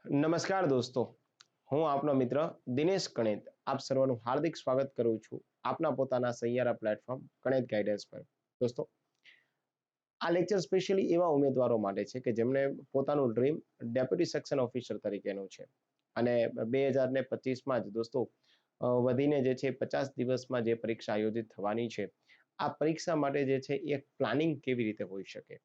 નમસ્કાર દોસ્તો, હું આપનો મિત્ર દિનેશ કણેત આપ સર્વનું હાર્દિક સ્વાગત કરું છું આપના પોતાના સૈયારા પ્લેટફોર્મ કણેત ગાઈડન્સ પર. દોસ્તો, આ લેક્ચર સ્પેશિયલી એવા ઉમેદવારો માટે છે કે જેમને પોતાનું ડ્રીમ ડેપ્યુટી સેક્શન ઓફિસર તરીકેનું છે અને 2025માં જ દોસ્તો વધીને જે છે 50 દિવસમાં જે પરીક્ષા આયોજિત થવાની છે, આ પરીક્ષા માટે જે છે એક પ્લાનિંગ કેવી રીતે હોઈ શકે,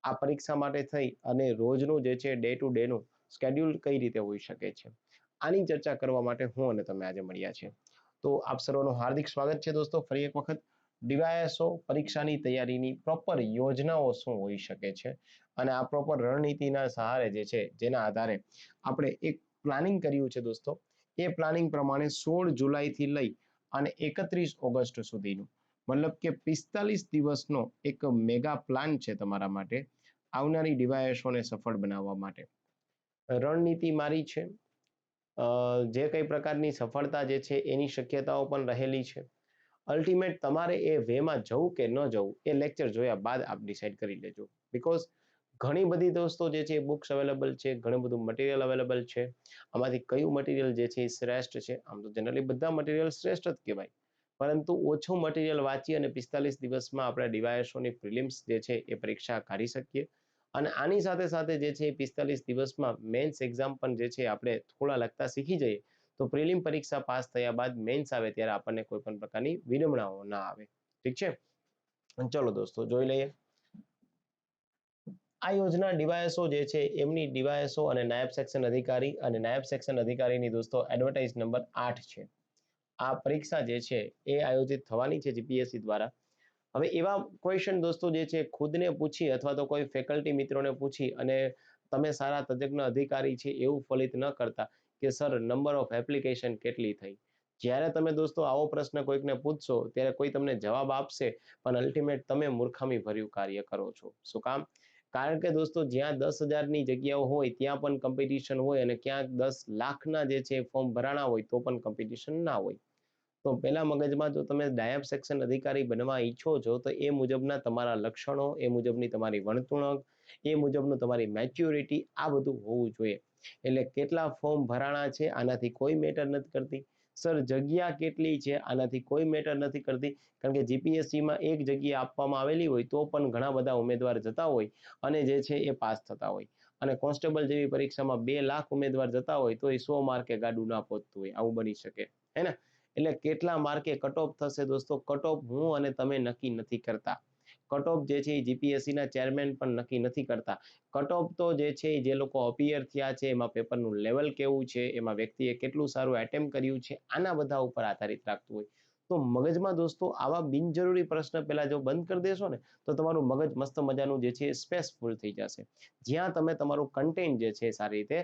આ પરીક્ષા માટે થઈ અને રોજનું જે છે ડે ટુ ડે નું સ્કેડ્યુલ કઈ રીતે હોઈ શકે છે, આની ચર્ચા કરવા માટે હું અને તમે આજે મળ્યા છે. તો આપ સર્વનું હાર્દિક સ્વાગત છે દોસ્તો. ફરી એક વખત ડીવાયએસઓ પરીક્ષાની તૈયારીની પ્રોપર યોજનાઓ શું હોઈ શકે છે અને આ પ્રોપર રણનીતિના સહારે જે છે જેના આધારે આપણે એક પ્લાનિંગ કર્યું છે દોસ્તો, એ પ્લાનિંગ પ્રમાણે 16 જુલાઈથી લઈ અને 31 ઓગસ્ટ સુધીનું મતલબ કે 45 દિવસનો એક મેગા પ્લાન છે તમારા માટે આવનારી ડીવાયએસઓને સફળ બનાવવા માટે. રણનીતિ મારી છે, જે કઈ પ્રકારની સફળતા જે છે એની શક્યતાઓ પણ રહેલી છે. અલ્ટિમેટ તમારે એ વેમાં જવું કે ન જવું એ લેક્ચર જોયા બાદ આપ ડિસાઈડ કરી લેજો. બીકોઝ ઘણી બધી દોસ્તો જે છે બુક્સ અવેલેબલ છે, ઘણું બધું મટીરિયલ અવેલેબલ છે. આમાંથી કયું મટીરિયલ જે છે એ શ્રેષ્ઠ છે? આમ તો જનરલી બધા મટીરિયલ શ્રેષ્ઠ જ કહેવાય, પરંતુ ઓછું મટીરિયલ વાંચી અને 45 દિવસમાં આપણે ડીવાયએસઓની પ્રિલિમ્સ જે છે એ પરીક્ષા કાઢી શકીએ. અને આની સાથે સાથે જે છે 45 દિવસમાં મેન્સ એક્ઝામ પણ જે છે આપણે થોડા લખતા શીખી જઈએ તો પ્રિલિમ પરીક્ષા પાસ થયા બાદ મેન્સ આવે ત્યારે આપણને કોઈ પણ પ્રકારની વિડંબણાઓ ના આવે. ઠીક છે, ચલો દોસ્તો જોઈ લઈએ. આ યોજના ડીવાયએસઓ જે છે એમની ડીવાયએસઓ અને નાયબ સેક્શન અધિકારી અને નાયબ સેક્શન અધિકારીની દોસ્તો એડવર્ટાઇઝ નંબર 8 છે. આ પરીક્ષા જે છે એ આયોજિત થવાની છે જીપીએસસી દ્વારા. હવે એવા ક્વેશ્ચન દોસ્તો જે છે ખુદને પૂછી અથવા તો કોઈ ફેકલ્ટી મિત્રોને પૂછી અને તમે સારા તજજ્ઞ અધિકારી છે એવું ફલિત ન કરતા કે સર નંબર ઓફ એપ્લિકેશન કેટલી થઈ. જ્યારે તમે દોસ્તો આવો પ્રશ્ન કોઈકને પૂછશો ત્યારે કોઈ તમને જવાબ આપશે પણ અલ્ટિમેટ તમે મૂર્ખામી ભર્યું કાર્ય કરો છો. શું કામ? કારણ કે દોસ્તો જ્યાં 10,000ની જગ્યાઓ હોય ત્યાં પણ કોમ્પિટિશન હોય અને ક્યાંક 10 લાખના જે છે ફોર્મ ભરાણા હોય તો પણ કોમ્પિટિશન ના હોય. તો પહેલા મગજમાં જો તમે નાયબ સેક્શન અધિકારી બનવા ઈચ્છો છો તો એ મુજબના તમારા લક્ષણો, એ મુજબની તમારી વર્તણૂક, એ મુજબનું તમારી મેચ્યોરિટી આ બધું હોવું જોઈએ. એટલે કેટલા ફોર્મ ભરાણા છે આનાથી કોઈ મેટર નથી કરતી. સર જગ્યા કેટલી છે આનાથી કોઈ મેટર નથી કરતી, કારણ કે જીપીએસસીમાં એક જગ્યા આપવામાં આવેલી હોય તો પણ ઘણા બધા ઉમેદવાર જતા હોય અને જે છે એ પાસ થતા હોય. અને કોન્સ્ટેબલ જેવી પરીક્ષામાં 2 લાખ ઉમેદવાર જતા હોય તો એ 100 માર્કે ગાડું ના પહોંચતું હોય, આવું બની શકે, હે ને? એટલે કેટલા માર્કે કટ ઓફ થશે દોસ્તો, કટ ઓફ હું અને તમે નક્કી નથી કરતા. કટ ઓફ જે છે એ જીપીએસસી ના ચેરમેન પણ નક્કી નથી કરતા. કટ ઓફ તો જે છે જે લોકો અપિયર થયા છે એમાં પેપરનું લેવલ કેવું છે, એમાં વ્યક્તિએ કેટલું સારું એટેમ્પ કર્યું છે, આના બધા ઉપર આધારિત રાખતું હોય. તો મગજમાં દોસ્તો આવા બિનજરૂરી પ્રશ્ન પહેલા જો બંધ કરી દેશો ને તો તમારું મગજ મસ્ત મજાનું જે છે સ્પેસફુલ થઈ જશે, જ્યાં તમે તમારું કન્ટેન્ટ જે છે સારી રીતે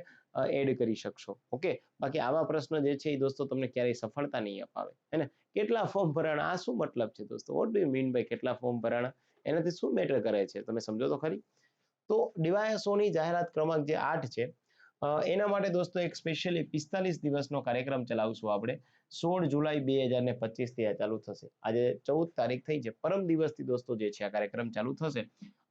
એડ કરી શકશો. ઓકે, બાકી આવા પ્રશ્ન જે છે એ દોસ્તો તમને ક્યારેય સફળતા નહીં અપાવે, હે ને? કેટલા ફોર્મ ભરાણા, આ શું મતલબ છે દોસ્તો? What do you mean by કેટલા ફોર્મ ભરાણા? એનાથી શું મેટર કરે છે તમે સમજો તો ખરી. તો ડીવાયએસઓની જાહેરાત ક્રમાંક જે 8 છે એના માટે દોસ્તો એક સ્પેશિયલી 45 દિવસનો કાર્યક્રમ ચલાવશું આપણે. 16 જુલાઈ 2025 થી આ ચાલુ થશે. આજે 14 તારીખ થઈ છે, પરમ દિવસથી દોસ્તો જે છે આ કાર્યક્રમ ચાલુ થશે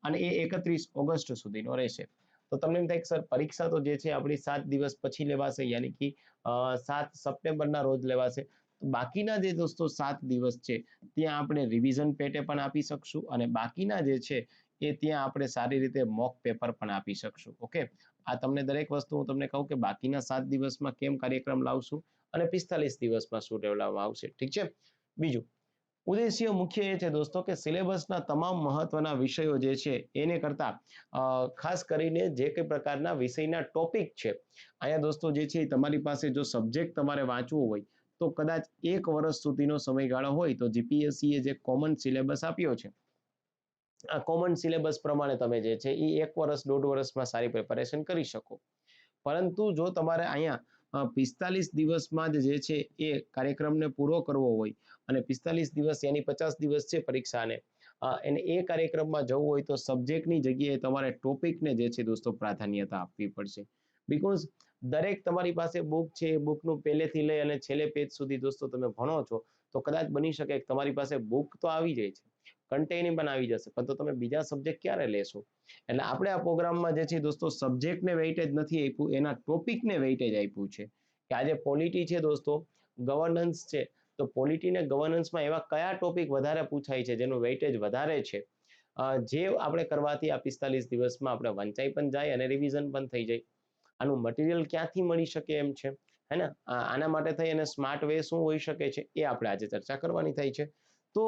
અને એ 31 ઓગસ્ટ સુધીનો રહેશે. તો તમને એમ થાય કે સર પરીક્ષા તો જે છે આપણી 7 દિવસ પછી લેવાશે, યાની કે 7 સપ્ટેમ્બરના રોજ લેવાશે. બાકીના જે દોસ્તો 7 દિવસ છે ત્યાં આપણે રિવિઝન પેટે પણ આપી શકશું અને બાકીના જે છે એ ત્યાં આપણે સારી રીતે મોક પેપર પણ આપી શકશું. ઓકે, આ તમને દરેક વસ્તુ હું તમને કહું કે બાકીના 7 દિવસમાં કેમ કાર્યક્રમ લાવશું અને 45 દિવસમાં શું લેવડાવવામાં આવશે. ઠીક છે. બીજું ઉદ્દેશ્ય મુખ્ય એ છે દોસ્તો કે સિલેબસના તમામ મહત્વના વિષયો જે છે એને કરતા ખાસ કરીને જે કઈ પ્રકારના વિષયના ટોપિક છે અહીંયા દોસ્તો જે છે તમારી પાસે જો સબ્જેક્ટ તમારે વાંચવું હોય તો કદાચ 1 વર્ષ સુધીનો સમયગાળો હોય તો જીપીએસસી એ જે કોમન સિલેબસ આપ્યો છે આ કોમન સિલેબસ પ્રમાણે તમે જે છે એ 1 વર્ષ 1.5 વર્ષમાં સારી પ્રિપેરેશન કરી શકો. પરંતુ જો તમારે અહીંયા 45 દિવસમાં જે છે એ કાર્યક્રમને પૂરો કરવો હોય અને 45 દિવસ યાની 50 દિવસ છે પરીક્ષાને અને એ કાર્યક્રમમાં જવું હોય તો સબ્જેક્ટની જગ્યાએ તમારે ટોપિકને જે છે દોસ્તો પ્રાધાન્યતા આપવી પડશે. બીકોઝ દરેક તમારી પાસે બુક છે એ બુકનું પહેલેથી લઈ અને છેલ્લે પેજ સુધી દોસ્તો તમે ભણો છો તો કદાચ બની શકે કે તમારી પાસે બુક તો આવી જાય છે, કન્ટેનિંગ પણ આવી જશે, પણ તો તમે બીજા સબ્જેક્ટ ક્યારે લેશો? એટલે આપણે આ પ્રોગ્રામમાં જે છે દોસ્તો સબ્જેક્ટને વેઇટેજ નથી આપ્યું, એના ટોપિકને વેઇટેજ આપ્યું છે. કે આજે પોલિટી છે દોસ્તો, ગવર્નન્સ છે, તો પોલિટી ને ગવર્નન્સમાં એવા કયા ટોપિક વધારે પૂછાય છે જેનું વેઇટેજ વધારે છે, જે આપણે કરવાથી આ 45 દિવસમાં આપણે વંચાઈ પણ જાય અને રિવિઝન પણ થઈ જાય. આનું મટીરિયલ ક્યાંથી મળી શકે એમ છે, હે ને? આના માટે થઈ અને સ્માર્ટ વે શું હોઈ શકે છે એ આપણે આજે ચર્ચા કરવાની થઈ છે. તો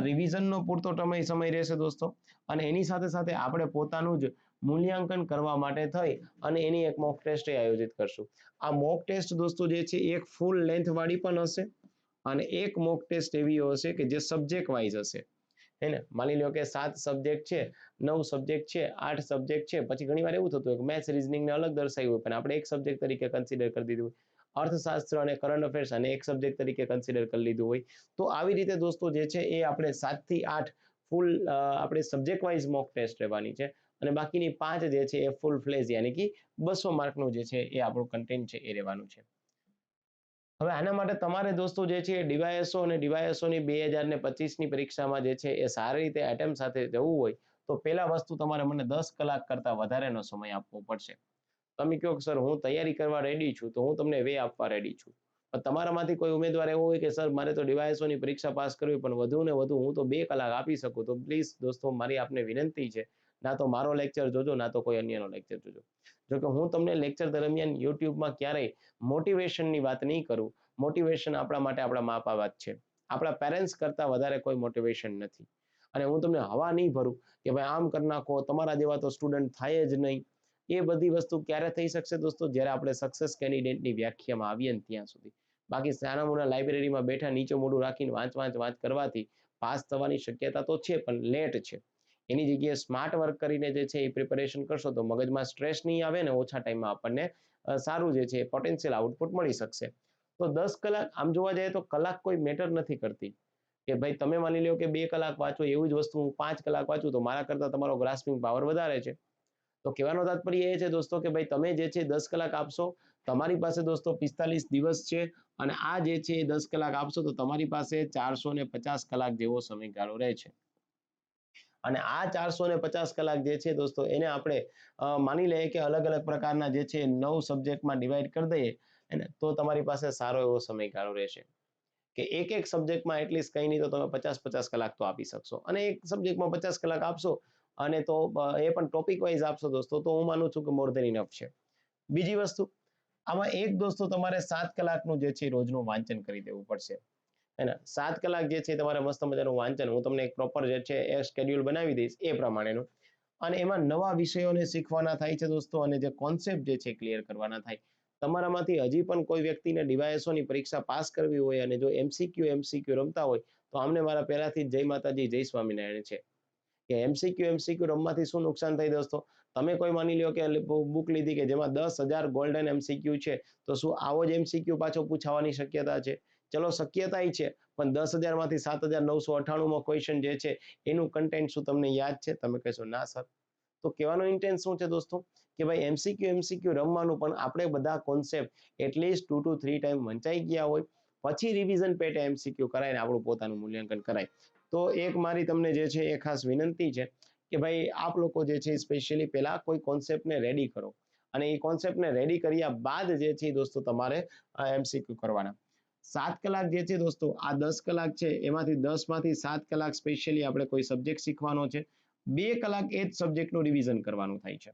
રિવિઝનનો પૂરતો સમય રહેશે દોસ્તો, અને એની સાથે સાથે આપણે પોતાનું જ મૂલ્યાંકન કરવા માટે થઈ અને એની એક મોક ટેસ્ટ આયોજિત કરશું. આ મોક ટેસ્ટ દોસ્તો જે છે એક ફૂલ લેન્થ વાળી પણ હશે અને એક મોક ટેસ્ટ એવી હશે કે જે સબ્જેક્ટ વાઇઝ હશે, હે ને? માની લો કે 7 સબ્જેક્ટ છે, 9 સબ્જેક્ટ છે, 8 સબ્જેક્ટ છે, પછી ઘણી વાર એવું થતું હોય કે મેથ્સ રિઝનિંગ ને અલગ દર્શાવ્યું હોય, પણ આપણે એક સબ્જેક્ટ તરીકે કન્સિડર કરી દીધું હોય, અર્થશાસ્ત્ર અને કરંટ અફેર્સ અને એક સબ્જેક્ટ તરીકે કન્સિડર કરી લીધું હોય. તો આવી રીતે દોસ્તો જે છે એ આપણે 7 થી 8 ફૂલ આપણે સબ્જેક્ટ વાઇઝ મોક ટેસ્ટ રહેવાની છે, અને બાકીની 5 જે છે એ ફૂલ ફ્લેજ યાની કે 200 માર્કનું જે છે એ આપણું કન્ટેન્ટ છે એ રહેવાનું છે. હવે આના માટે તમારે દોસ્તો જે છે ડીવાયએસઓ અને ડીવાયએસઓની 2025ની પરીક્ષામાં જે છે એ સારી રીતે એટેમ્પ સાથે જવું હોય તો પહેલા વસ્તુ તમારે મને 10 કલાક કરતા વધારેનો સમય આપવો પડશે. તમે કહો કે સર હું તૈયારી કરવા રેડી છું, તો હું તમને વે આપવા રેડી છું. પણ તમારામાંથી કોઈ ઉમેદવાર એવો હોય કે સર મારે તો ડીવાયએસઓની પરીક્ષા પાસ કરવી, પણ વધુ ને વધુ હું તો 2 કલાક આપી શકું, તો પ્લીઝ દોસ્તો મારી આપને વિનંતી છે, ના તો મારો લેક્ચર જોજો, ના તો કોઈ અન્યનો લેક્ચર જોજો. જોકે હું તમને લેક્ચર દરમિયાન યુટ્યુબમાં ક્યારેય મોટિવેશનની વાત નહીં કરું. મોટિવેશન આપણા માટે આપણા મા બાપ જ છે, આપણા પેરેન્ટ્સ કરતા વધારે કોઈ મોટિવેશન નથી. અને હું તમને હવા નહીં ભરું કે ભાઈ આમ કરી નાખો, તમારા જેવા તો સ્ટુડન્ટ થાય જ નહીં. એ બધી વસ્તુ ક્યારે થઈ શકશે દોસ્તો? જ્યારે આપણે સક્સેસ કેન્ડિડેટની વ્યાખ્યામાં આવીએ ને ત્યાં સુધી. બાકી નાના મોટા લાઇબ્રેરીમાં બેઠા નીચે મોઢું રાખીને વાંચ કરવાથી પાસ થવાની શક્યતા તો છે, પણ લેટ છે. એની જગ્યાએ સ્માર્ટ વર્ક કરીને જે છે એ પ્રિપેરેશન કરશો તો મગજમાં સ્ટ્રેસ નહીં આવે ને ઓછા ટાઈમમાં આપણને સારું જે છે પોટેન્શિયલ આઉટપુટ મળી શકશે. તો 10 કલાક આમ જોવા જઈએ તો કલાક કોઈ મેટર નથી કરતી, કે ભાઈ તમે માની લો કે 2 કલાક વાંચો, એવું જ વસ્તુ હું 5 કલાક વાંચું તો મારા કરતા તમારો ગ્રાસ્પિંગ પાવર વધારે છે. તો કહેવાનો તાત્પર્ય એ છે દોસ્તો કે ભાઈ તમે જે છે 10 કલાક આપશો, તમારી પાસે દોસ્તો 45 દિવસ છે, અને આ જે છે 10 કલાક આપશો તો તમારી પાસે 450 કલાક જેવો સમયગાળો રહે છે. અને આ 450 કલાક જે છે દોસ્તો એને આપણે માની લઈએ કે અલગ અલગ પ્રકારના જે છે 9 સબ્જેક્ટમાં ડિવાઈડ કરી દઈએ, તો તમારી પાસે સારો એવો સમયગાળો રહેશે કે એક સબ્જેક્ટમાં એટલીસ્ટ કંઈ નહીં તો તમે 50 કલાક તો આપી શકશો. અને એક સબ્જેક્ટમાં 50 કલાક આપશો અને તો એ પણ ટોપિક વાઇઝ આપશો દોસ્તો, તો હું માનું છું કે મોર ધેન ઇનફ છે. બીજી વસ્તુ, આમાં એક દોસ્તો તમારે 7 કલાકનું જે છે રોજનું વાંચન કરી દેવું પડશે. હે ને? 7 કલાક જે છે તમારે મસ્ત મજાનું વાંચન, હું તમને એક પ્રોપર જે છે એ શેડ્યુલ બનાવી દઈશ એ પ્રમાણેનું, અને એમાં નવા વિષયોને શીખવાના થાય છે દોસ્તો, અને જે કોન્સેપ્ટ જે છે ક્લિયર કરવાના થાય. તમારામાંથી હજી પણ કોઈ વ્યક્તિને ડીવાયએસઓની પરીક્ષા પાસ કરવી હોય અને જો એમસીક્યુ રમતા હોય, તો આમને મારા પહેલાથી જય માતાજી, જય સ્વામિનારાયણ છે. કે એમસીક્યુ રમવાથી શું નુકસાન થાય દોસ્તો? તમે કોઈ માની લો કે બુક લીધી કે જેમાં 10,000 ગોલ્ડન એમસીક્યુ છે, તો શું આવો જ એમસીક્યુ પાછો પૂછાવાની શક્યતા છે? ચલો શક્યતા છે, પણ 10,000 માંથી 7,998 ક્વેશ્ચન જે છે એનું કન્ટેન્ટ શું તમને યાદ છે? તમે કહેશો ના સર. તો કહેવાનો ઇન્ટેન્સ શું છે દોસ્તો? કે ભાઈ એમસીક્યુ રમવાનું, પણ આપણે બધા કોન્સેપ્ટ એટલીસ્ટ 2 to 3 ટાઈમ વંચાઈ ગયા હોય, પછી રિવિઝન પેટે એમસીક્યુ કરાય આપણું પોતાનું મૂલ્યાંકન કરાય. તો એક મારી તમને જે છે એ ખાસ વિનંતી છે કે ભાઈ આપ લોકો જે છે સ્પેશિયલી પહેલા કોઈ કોન્સેપ્ટને રેડી કરો, અને એ કોન્સેપ્ટને રેડી કર્યા બાદ જે છે દોસ્તો તમારે એમસીક્યુ કરવાના. 7 કલાક જે છે દોસ્તો, આ 10 કલાક છે એમાંથી 10 માંથી 7 કલાક સ્પેશિયલી આપણે કોઈ સબ્જેક્ટ શીખવાનો છે, 2 કલાક એ જ સબ્જેક્ટનું રિવિઝન કરવાનું થાય છે.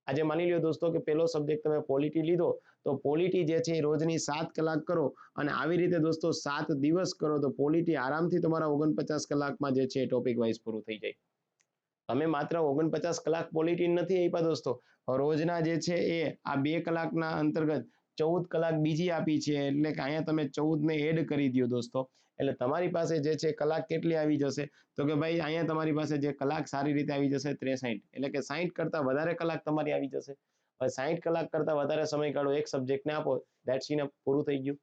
આજે માની લો દોસ્તો કે પહેલો સબ્જેક્ટ તમે પોલિટી લીધો, તો પોલિટી જે છે એ રોજની 7 કલાક કરો, અને આવી રીતે દોસ્તો 7 દિવસ કરો તો પોલિટી આરામથી તમારા 49 કલાકમાં જે છે ટોપિક વાઇઝ પૂરું થઈ જાય. તમે માત્ર 49 કલાક પોલિટી નથી આપ્યા દોસ્તો, રોજના જે છે એ આ 2 કલાકના અંતર્ગત 14 કલાક બીજી આપી છે, એટલે કે અહીંયા તમે 14 ને એડ કરી દો દોસ્તો, એટલે તમારી પાસે જે છે કલાક કેટલી આવી જશે? તો કે ભાઈ અહીંયા તમારી પાસે જે કલાક સારી રીતે આવી જશે 63, એટલે કે 60 કરતા વધારે કલાક તમારી આવી જશે. 60 કલાક કરતા વધારે સમયગાળો એક સબ્જેક્ટને આપો, ધેટ્સ ઇનફ, પૂરું થઈ ગયું.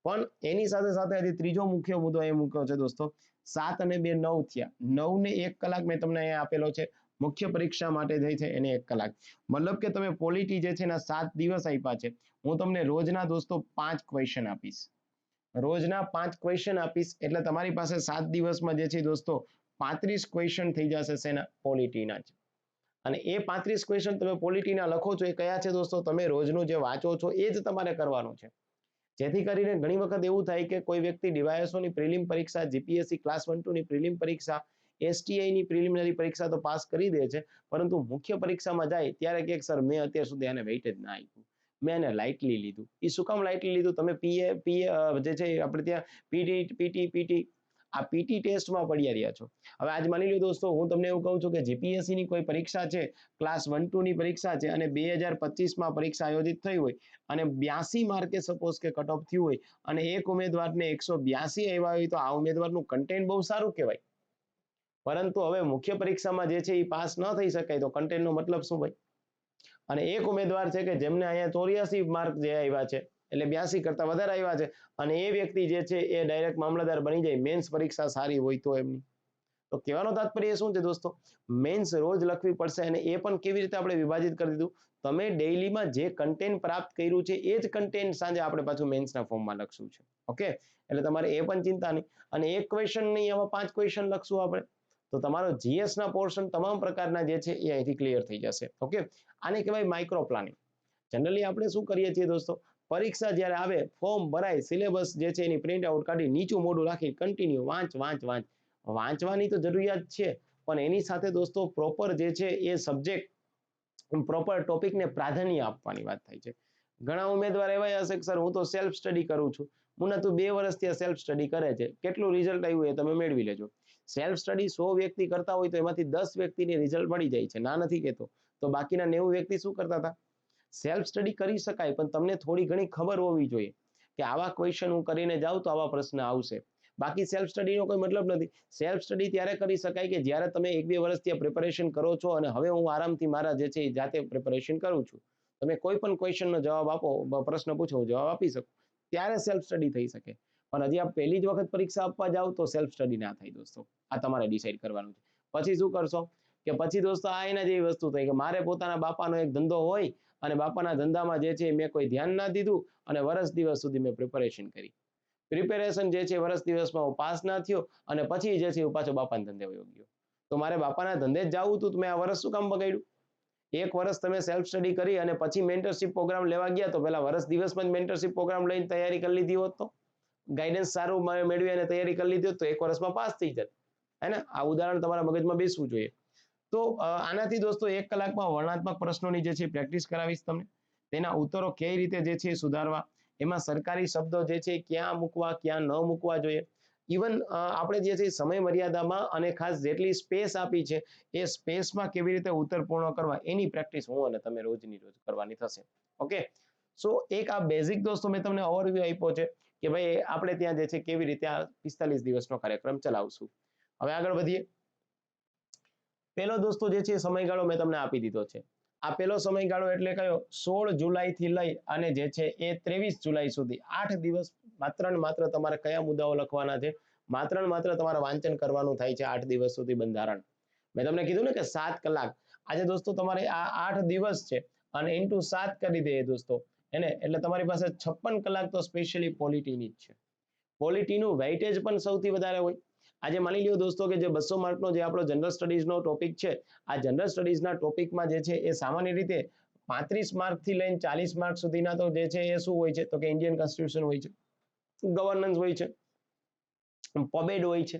પણ એની સાથે સાથે હજી ત્રીજો મુખ્ય મુદ્દો એ મૂક્યો છે દોસ્તો, 7 અને 2 9 થયા, 9 ને 1 કલાક મેં તમને અહીંયા આપેલો છે, મુખ્ય પરીક્ષા માટે થઈ છે એને 1 કલાક. મતલબ કે તમે પોલિટી જે છે એના 7 દિવસ આપ્યા છે, હું તમને રોજના દોસ્તો 5 ક્વેશ્ચન આપીશ, રોજના 5 ક્વેશ્ચન આપીશ, એટલે તમારી પાસે 7 દિવસમાં જે છે દોસ્તો 35 ક્વેશ્ચન થઈ જશે શેના? પોલિટીના જ. અને એ 35 ક્વેશ્ચન તમે પોલિટીના લખો છો એ કયા છે દોસ્તો? તમે રોજનું જે વાંચો છો એ જ તમારે કરવાનું છે. જેથી કરીને ઘણી વખત એવું થાય કે કોઈ વ્યક્તિ ડીવાયએસઓની પ્રિલિમ પરીક્ષા, જીપીએસસી ક્લાસ 1-2 ની પ્રિલિમ પરીક્ષા, એસટીઆઈ ની પ્રિલિમિનરી પરીક્ષા તો પાસ કરી દે છે, પરંતુ મુખ્ય પરીક્ષામાં જાય ત્યારે કે સર મેં અત્યાર સુધી આને વેઇટેજ ના આપ્યું, મેં એને લાઇટલી લીધું. એ શું કામ લાઇટલી લીધું? તમે જે છે આપણે ત્યાં પીટી આ પીટી ટેસ્ટમાં પડ્યા રહ્યા છો. હવે આજ માની લો દોસ્તો, હું તમને એવું કહું છું કે જીપીએસસી ની કોઈ પરીક્ષા છે, ક્લાસ 1-2 ની પરીક્ષા છે અને 2025માં પરીક્ષા આયોજિત થઈ હોય અને 82 માર્કે સપોઝ કે કટ ઓફ થયું હોય અને એક ઉમેદવારને 182 આવ્યા હોય, તો આ ઉમેદવારનું કન્ટેન્ટ બહુ સારું કહેવાય. પરંતુ હવે મુખ્ય પરીક્ષામાં જે છે એ પાસ ન થઈ શકાય તો કન્ટેન્ટનો મતલબ શું ભાઈ? અને એક ઉમેદવાર છે કે જેમને અહીંયા 84 માર્ક જે આવ્યા છે, એટલે 82 કરતા વધારે આવ્યા છે, અને એ વ્યક્તિ જે છે એ ડાયરેક્ટ મામલતદાર બની જાય, મેન્સ પરીક્ષા સારી હોય તો એમની. તો કહેવાનો તાત્પર્ય શું છે દોસ્તો? મેન્સ રોજ લખવી પડશે. અને એ પણ કેવી રીતે આપણે વિભાજિત કરી દીધું? તમે ડેઇલીમાં જે કન્ટેન્ટ પ્રાપ્ત કર્યું છે એ જ કન્ટેન્ટ સાંજે આપણે પાછું મેન્સના ફોર્મમાં લખશું છે. ઓકે, એટલે તમારે એ પણ ચિંતા નહીં. અને એક ક્વેશ્ચન નહીં, આમાં 5 ક્વેશ્ચન લખશું આપણે, તો તમારો જીએસ ના પોર્શન તમામ પ્રકારના જે છે એ અહીંથી ક્લિયર થઈ જશે. ઓકે, આને કહેવાય માઇક્રો પ્લાનિંગ. જનરલી આપણે શું કરીએ છીએ દોસ્તો? પરીક્ષા જ્યારે આવે, ફોર્મ ભરાય, સિલેબસ જે છે એની પ્રિન્ટ આઉટ કાઢી નીચું મોઢું રાખી કન્ટિન્યુ વાંચવાની તો જરૂરિયાત છે, પણ એની સાથે દોસ્તો પ્રોપર જે છે એ સબ્જેક્ટ, પ્રોપર ટોપિકને પ્રાધાન્ય આપવાની વાત થાય છે. ઘણા ઉમેદવાર એવા હશે કે સર હું તો સેલ્ફ સ્ટડી કરું છું. મુન્ના તું 2 વર્ષથી સેલ્ફ સ્ટડી કરે છે, કેટલું રિઝલ્ટ આવ્યું એ તમે મેળવી લેજો. સેલ્ફ સ્ટડી 100 વ્યક્તિ કરતા હોય તો એમાંથી 10 વ્યક્તિને રિઝલ્ટ મળી જાય છે, ના નથી કહેતો. તો બાકીના 90 વ્યક્તિ શું કરતા હતા? સેલ્ફ સ્ટડી કરી શકાય, પણ તમને થોડી ઘણી ખબર હોવી જોઈએ કે આવા ક્વેશ્ચન હું કરીને જાઉં તો આવા પ્રશ્ન આવશે. બાકી સેલ્ફ સ્ટડીનો કોઈ મતલબ નથી. સેલ્ફ સ્ટડી ત્યારે કરી શકાય કે જ્યારે તમે 1-2 વર્ષથી પ્રિપેરેશન કરો છો અને હવે હું આરામથી મારા જે છે એ જાતે પ્રિપેરેશન કરું છું. તમે કોઈ પણ ક્વેશ્ચનનો જવાબ આપો, પ્રશ્ન પૂછો, જવાબ આપી શકો, ત્યારે સેલ્ફ સ્ટડી થઈ શકે. પણ હજી આપ પહેલી જ વખત પરીક્ષા આપવા જાઓ તો સેલ્ફ સ્ટડી ના થાય દોસ્તો. આ તમારે ડિસાઈડ કરવાનું છે. પછી શું કરશો કે પછી દોસ્તો આ એના જેવી વસ્તુ થઈ કે મારે પોતાના બાપાનો એક ધંધો હોય અને બાપાના ધંધામાં જે છે મેં કોઈ ધ્યાન ના દીધું અને વર્ષ દિવસ સુધી મેં પ્રિપેરેશન કરી. પ્રિપેરેશન જે છે વર્ષ દિવસમાં હું પાસ ના થયો અને પછી જે છે હું પાછો બાપાના ધંધે વયો ગયો. તો મારે બાપાના ધંધે જ જવું હતું, તો મેં આ વર્ષ શું કામ બગાડ્યું? એક વર્ષ તમે સેલ્ફ સ્ટડી કરી અને પછી મેન્ટરશિપ પ્રોગ્રામ લેવા ગયા તો પહેલા વર્ષ દિવસમાં જ મેન્ટરશિપ પ્રોગ્રામ લઈને તૈયારી કરી લીધી હોત, તો ગાઈડન્સ સારું મેળવી અને તૈયારી કરી લીધી હોત તો એક વર્ષમાં પાસ થઈ જાય. હે ને? આ ઉદાહરણ તમારા મગજમાં બેસવું જોઈએ. તો આનાથી દોસ્તો 1 કલાકમાં વર્ણનાત્મક પ્રશ્નોની જે છે પ્રેક્ટિસ કરાવીશ તમને. તેના ઉત્તરો કઈ રીતે જે છે સુધારવા, એમાં સરકારી શબ્દો જે છે ક્યાં મૂકવા, ક્યાં ન મૂકવા જોઈએ. ઇવન આપણે જે છે સમય મર્યાદામાં અને ખાસ જેટલી સ્પેસ આપી છે એ સ્પેસમાં કેવી રીતે ઉત્તર પૂર્ણ કરવા, એની પ્રેક્ટિસ હું અને તમે રોજની રોજ કરવાની થશે. ઓકે, સો એક આ બેઝિક દોસ્તો મેં તમને ઓવરવ્યુ આપ્યો છે કે ભાઈ આપણે ત્યાં જે છે કેવી રીતે આ 45 દિવસનો કાર્યક્રમ ચલાવશું. હવે આગળ વધીએ. પહેલો દોસ્તો જે છે સમયગાળો મેં તમને આપી દીધો છે. આ પહેલો સમયગાળો એટલે કયો? 16 જુલાઈથી લઈ અને જે છે એ 23 જુલાઈ સુધી 8 દિવસ માત્ર ને માત્ર તમારે કયા મુદ્દાઓ લખવાના છે? માત્ર ને માત્ર તમારે વાંચન કરવાનું થાય છે 8 દિવસ સુધી બંધારણ. મેં તમને કીધું ને કે 7 કલાક. આજે દોસ્તો તમારે આ 8 દિવસ છે અને ઇન્ટુ 7 કરી દઈએ દોસ્તો, એને એટલે તમારી પાસે 56 કલાક તો સ્પેશિયલી પોલિટીની જ છે. પોલિટીનું વેઇટેજ પણ સૌથી વધારે હોય. આજે માની લ્યો દોસ્તો કે જે 200 માર્કનો જે આપણો જનરલ સ્ટડીઝનો ટોપિક છે, આ જનરલ સ્ટડીઝના ટોપિકમાં જે છે એ સામાન્ય રીતે 35 માર્કથી લઈને 40 માર્ક સુધીના તો જે છે એ શું હોય છે? તો કે ઇન્ડિયન કોન્સ્ટિટ્યુશન હોય છે, ગવર્નન્સ હોય છે, પોબેડ હોય છે.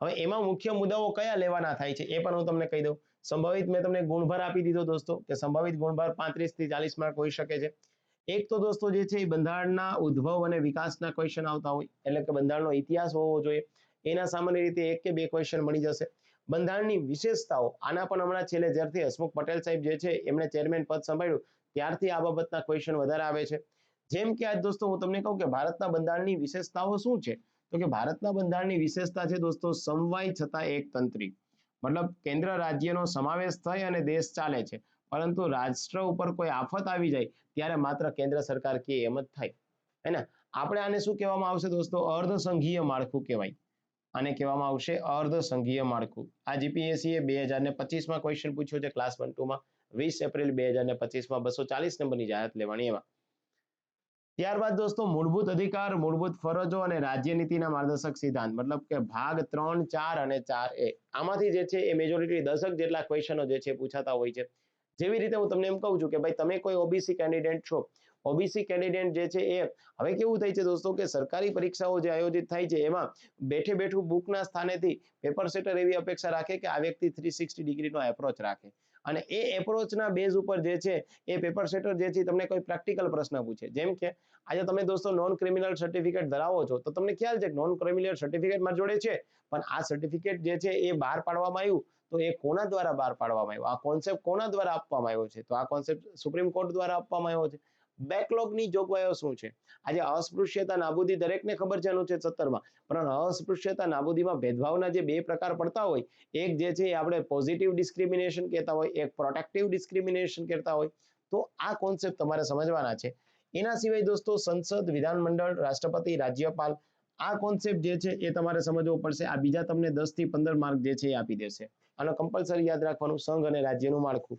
હવે એમાં મુખ્ય મુદ્દાઓ કયા લેવાના થાય છે એ પણ હું તમને કહી દઉં. સંભવિત મેં તમને ગુણભાર આપી દીધો દોસ્તો કે સંભવિત ગુણભાર 35 થી 40 માર્ક હોઈ શકે છે. એક તો દોસ્તો જે છે એ બંધારણના ઉદ્ભવ અને વિકાસના ક્વેશ્ચન આવતા હોય, એટલે કે બંધારણનો ઇતિહાસ હોવો જોઈએ. એના સામાન્ય રીતે 1 કે 2 ક્વેશ્ચન મળી જશે. બંધારણની વિશેષતાઓ, આના પણ હમણાં છેલ્લે જ્યારથી હસમુખ પટેલ સાહેબ જે છે એમણે ચેરમેન પદ સંભાળ્યું ત્યારથી આ બાબતના ક્વેશ્ચન વધારે આવે છે. જેમ કે આજ દોસ્તો હું તમને કહું કે ભારતના બંધારણની વિશેષતાઓ શું છે? તો કે ભારતના બંધારણની વિશેષતા છે દોસ્તો સમવાય છતાં એકતંત્રી. મતલબ કેન્દ્ર રાજ્યનો સમાવેશ થઈ અને દેશ ચાલે છે, પરંતુ રાષ્ટ્ર ઉપર કોઈ આફત આવી જાય ત્યારે માત્ર કેન્દ્ર સરકાર કે એમ જ થાય. હે ને? આપણે આને શું કહેવામાં આવશે દોસ્તો? અર્ધસંઘીય માળખું કહેવાય. આને કહેવામાં આવશે અર્ધસંઘીય માળખું. આ જીપીએસસી એ 2025માં ક્વેશ્ચન પૂછ્યો છે ક્લાસ 1-2 માં. 20 એપ્રિલ 2025માં 240 નંબરની જાહેરાત લેવાની એમાં. ત્યારબાદ દોસ્તો મૂળભૂત અધિકાર, મૂળભૂત ફરજો અને રાજ્ય નીતિના માર્ગદર્શક સિદ્ધાંત, મતલબ કે ભાગ 3, 4 અને 4A આમાંથી જે છે એ મેજોરિટી 10 જેટલા ક્વેશ્ચનો જે છે પૂછાતા હોય છે. જેવી રીતે હું તમને એમ કહું છું કે ભાઈ તમે કોઈ ઓબીસી કેન્ડિડેટ છો, ઓબીસી કેન્ડિડેટ જે છે એ હવે કેવું થાય છે દોસ્તો કે સરકારી પરીક્ષાઓ જે આયોજિત થાય છે એમાં બેઠે બેઠું બુકના સ્થાનેથી પેપર સેટર એવી અપેક્ષા રાખે કે આ વ્યક્તિ 360 ડિગ્રીનો એપ્રોચ રાખે અને એ એપ્રોચના બેઝ ઉપર જે છે એ પેપર સેટર જે છે તમને કોઈ પ્રેક્ટિકલ પ્રશ્ન પૂછે. જેમ કે આજે તમે દોસ્તો નોન ક્રિમિનલ સર્ટિફિકેટ ધરાવો છો તો તમને ખ્યાલ છે કે નોન ક્રિમિનલ સર્ટિફિકેટ મારી જોડે છે, પણ આ સર્ટિફિકેટ જે છે એ બહાર પાડવામાં આવ્યું તો એ કોના દ્વારા બહાર પાડવામાં આવ્યું, આ કોન્સેપ્ટ કોના દ્વારા આપવામાં આવ્યો છે, તો આ કોન્સેપ્ટ સુપ્રીમ કોર્ટ દ્વારા આપવામાં આવ્યો છે. બેકલોગની જોગવાઈઓ શું છે? આજે અસ્પૃશ્યતા નાબૂદી દરેકને ખબર છે અનુચ્છેદ 17માં, પણ અસ્પૃશ્યતા નાબૂદીમાં ભેદભાવના જે બે પ્રકાર પડતા હોય, એક જે છે આપણે પોઝિટિવ ડિસ્ક્રિમિનેશન કહેતા હોય, એક પ્રોટેક્ટિવ ડિસ્ક્રિમિનેશન કહેતા હોય, તો આ કોન્સેપ્ટ તમારે સમજવાના છે. એના સિવાય દોસ્તો સંસદ, વિધાનમંડળ, રાષ્ટ્રપતિ, રાજ્યપાલ આ કોન્સેપ્ટ જે છે એ તમારે સમજવો પડશે. આ બીજા તમને 10 થી 15 માર્ક જે છે એ આપી દેશે. આનો કમ્પલસરી યાદ રાખવાનું, સંઘ અને રાજ્યનું માળખું.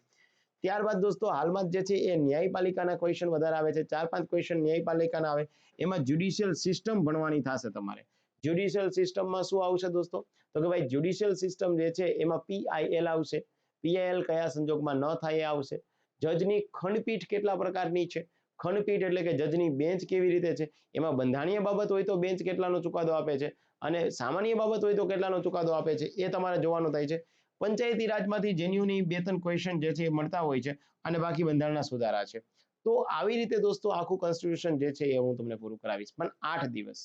ત્યારબાદ દોસ્તો હાલમાં જે છે એ ન્યાયપાલિકાના ક્વેશ્ચન વધારે આવે છે, 4-5 ક્વેશ્ચન ન્યાયપાલિકાના આવે. એમાં જ્યુડિશિયલ સિસ્ટમ ભણવાની થશે તમારે. જ્યુડિશિયલ સિસ્ટમમાં શું આવશે દોસ્તો? તો કે ભાઈ જ્યુડિશિયલ સિસ્ટમ જે છે એમાં પીઆઈએલ આવશે. પીઆઈએલ કયા સંજોગમાં ન થાય એ આવશે. જજની ખંડપીઠ કેટલા પ્રકારની છે? ખંડપીઠ એટલે કે જજની બેન્ચ કેવી રીતે છે? એમાં બંધારણીય બાબત હોય તો બેન્ચ કેટલાનો ચુકાદો આપે છે અને સામાન્ય બાબત હોય તો કેટલાનો ચુકાદો આપે છે એ તમારે જોવાનું થાય છે. પંચાયતી રાજમાંથી જેન્યુની 2-3 ક્વેશ્ચન જે છે એ મળતા હોય છે અને બાકી બંધારણના સુધારા છે. તો આવી રીતે દોસ્તો આખું કોન્સ્ટિટ્યુશન જે છે એ હું તમને પૂરું કરાવીશ, પણ 8 દિવસ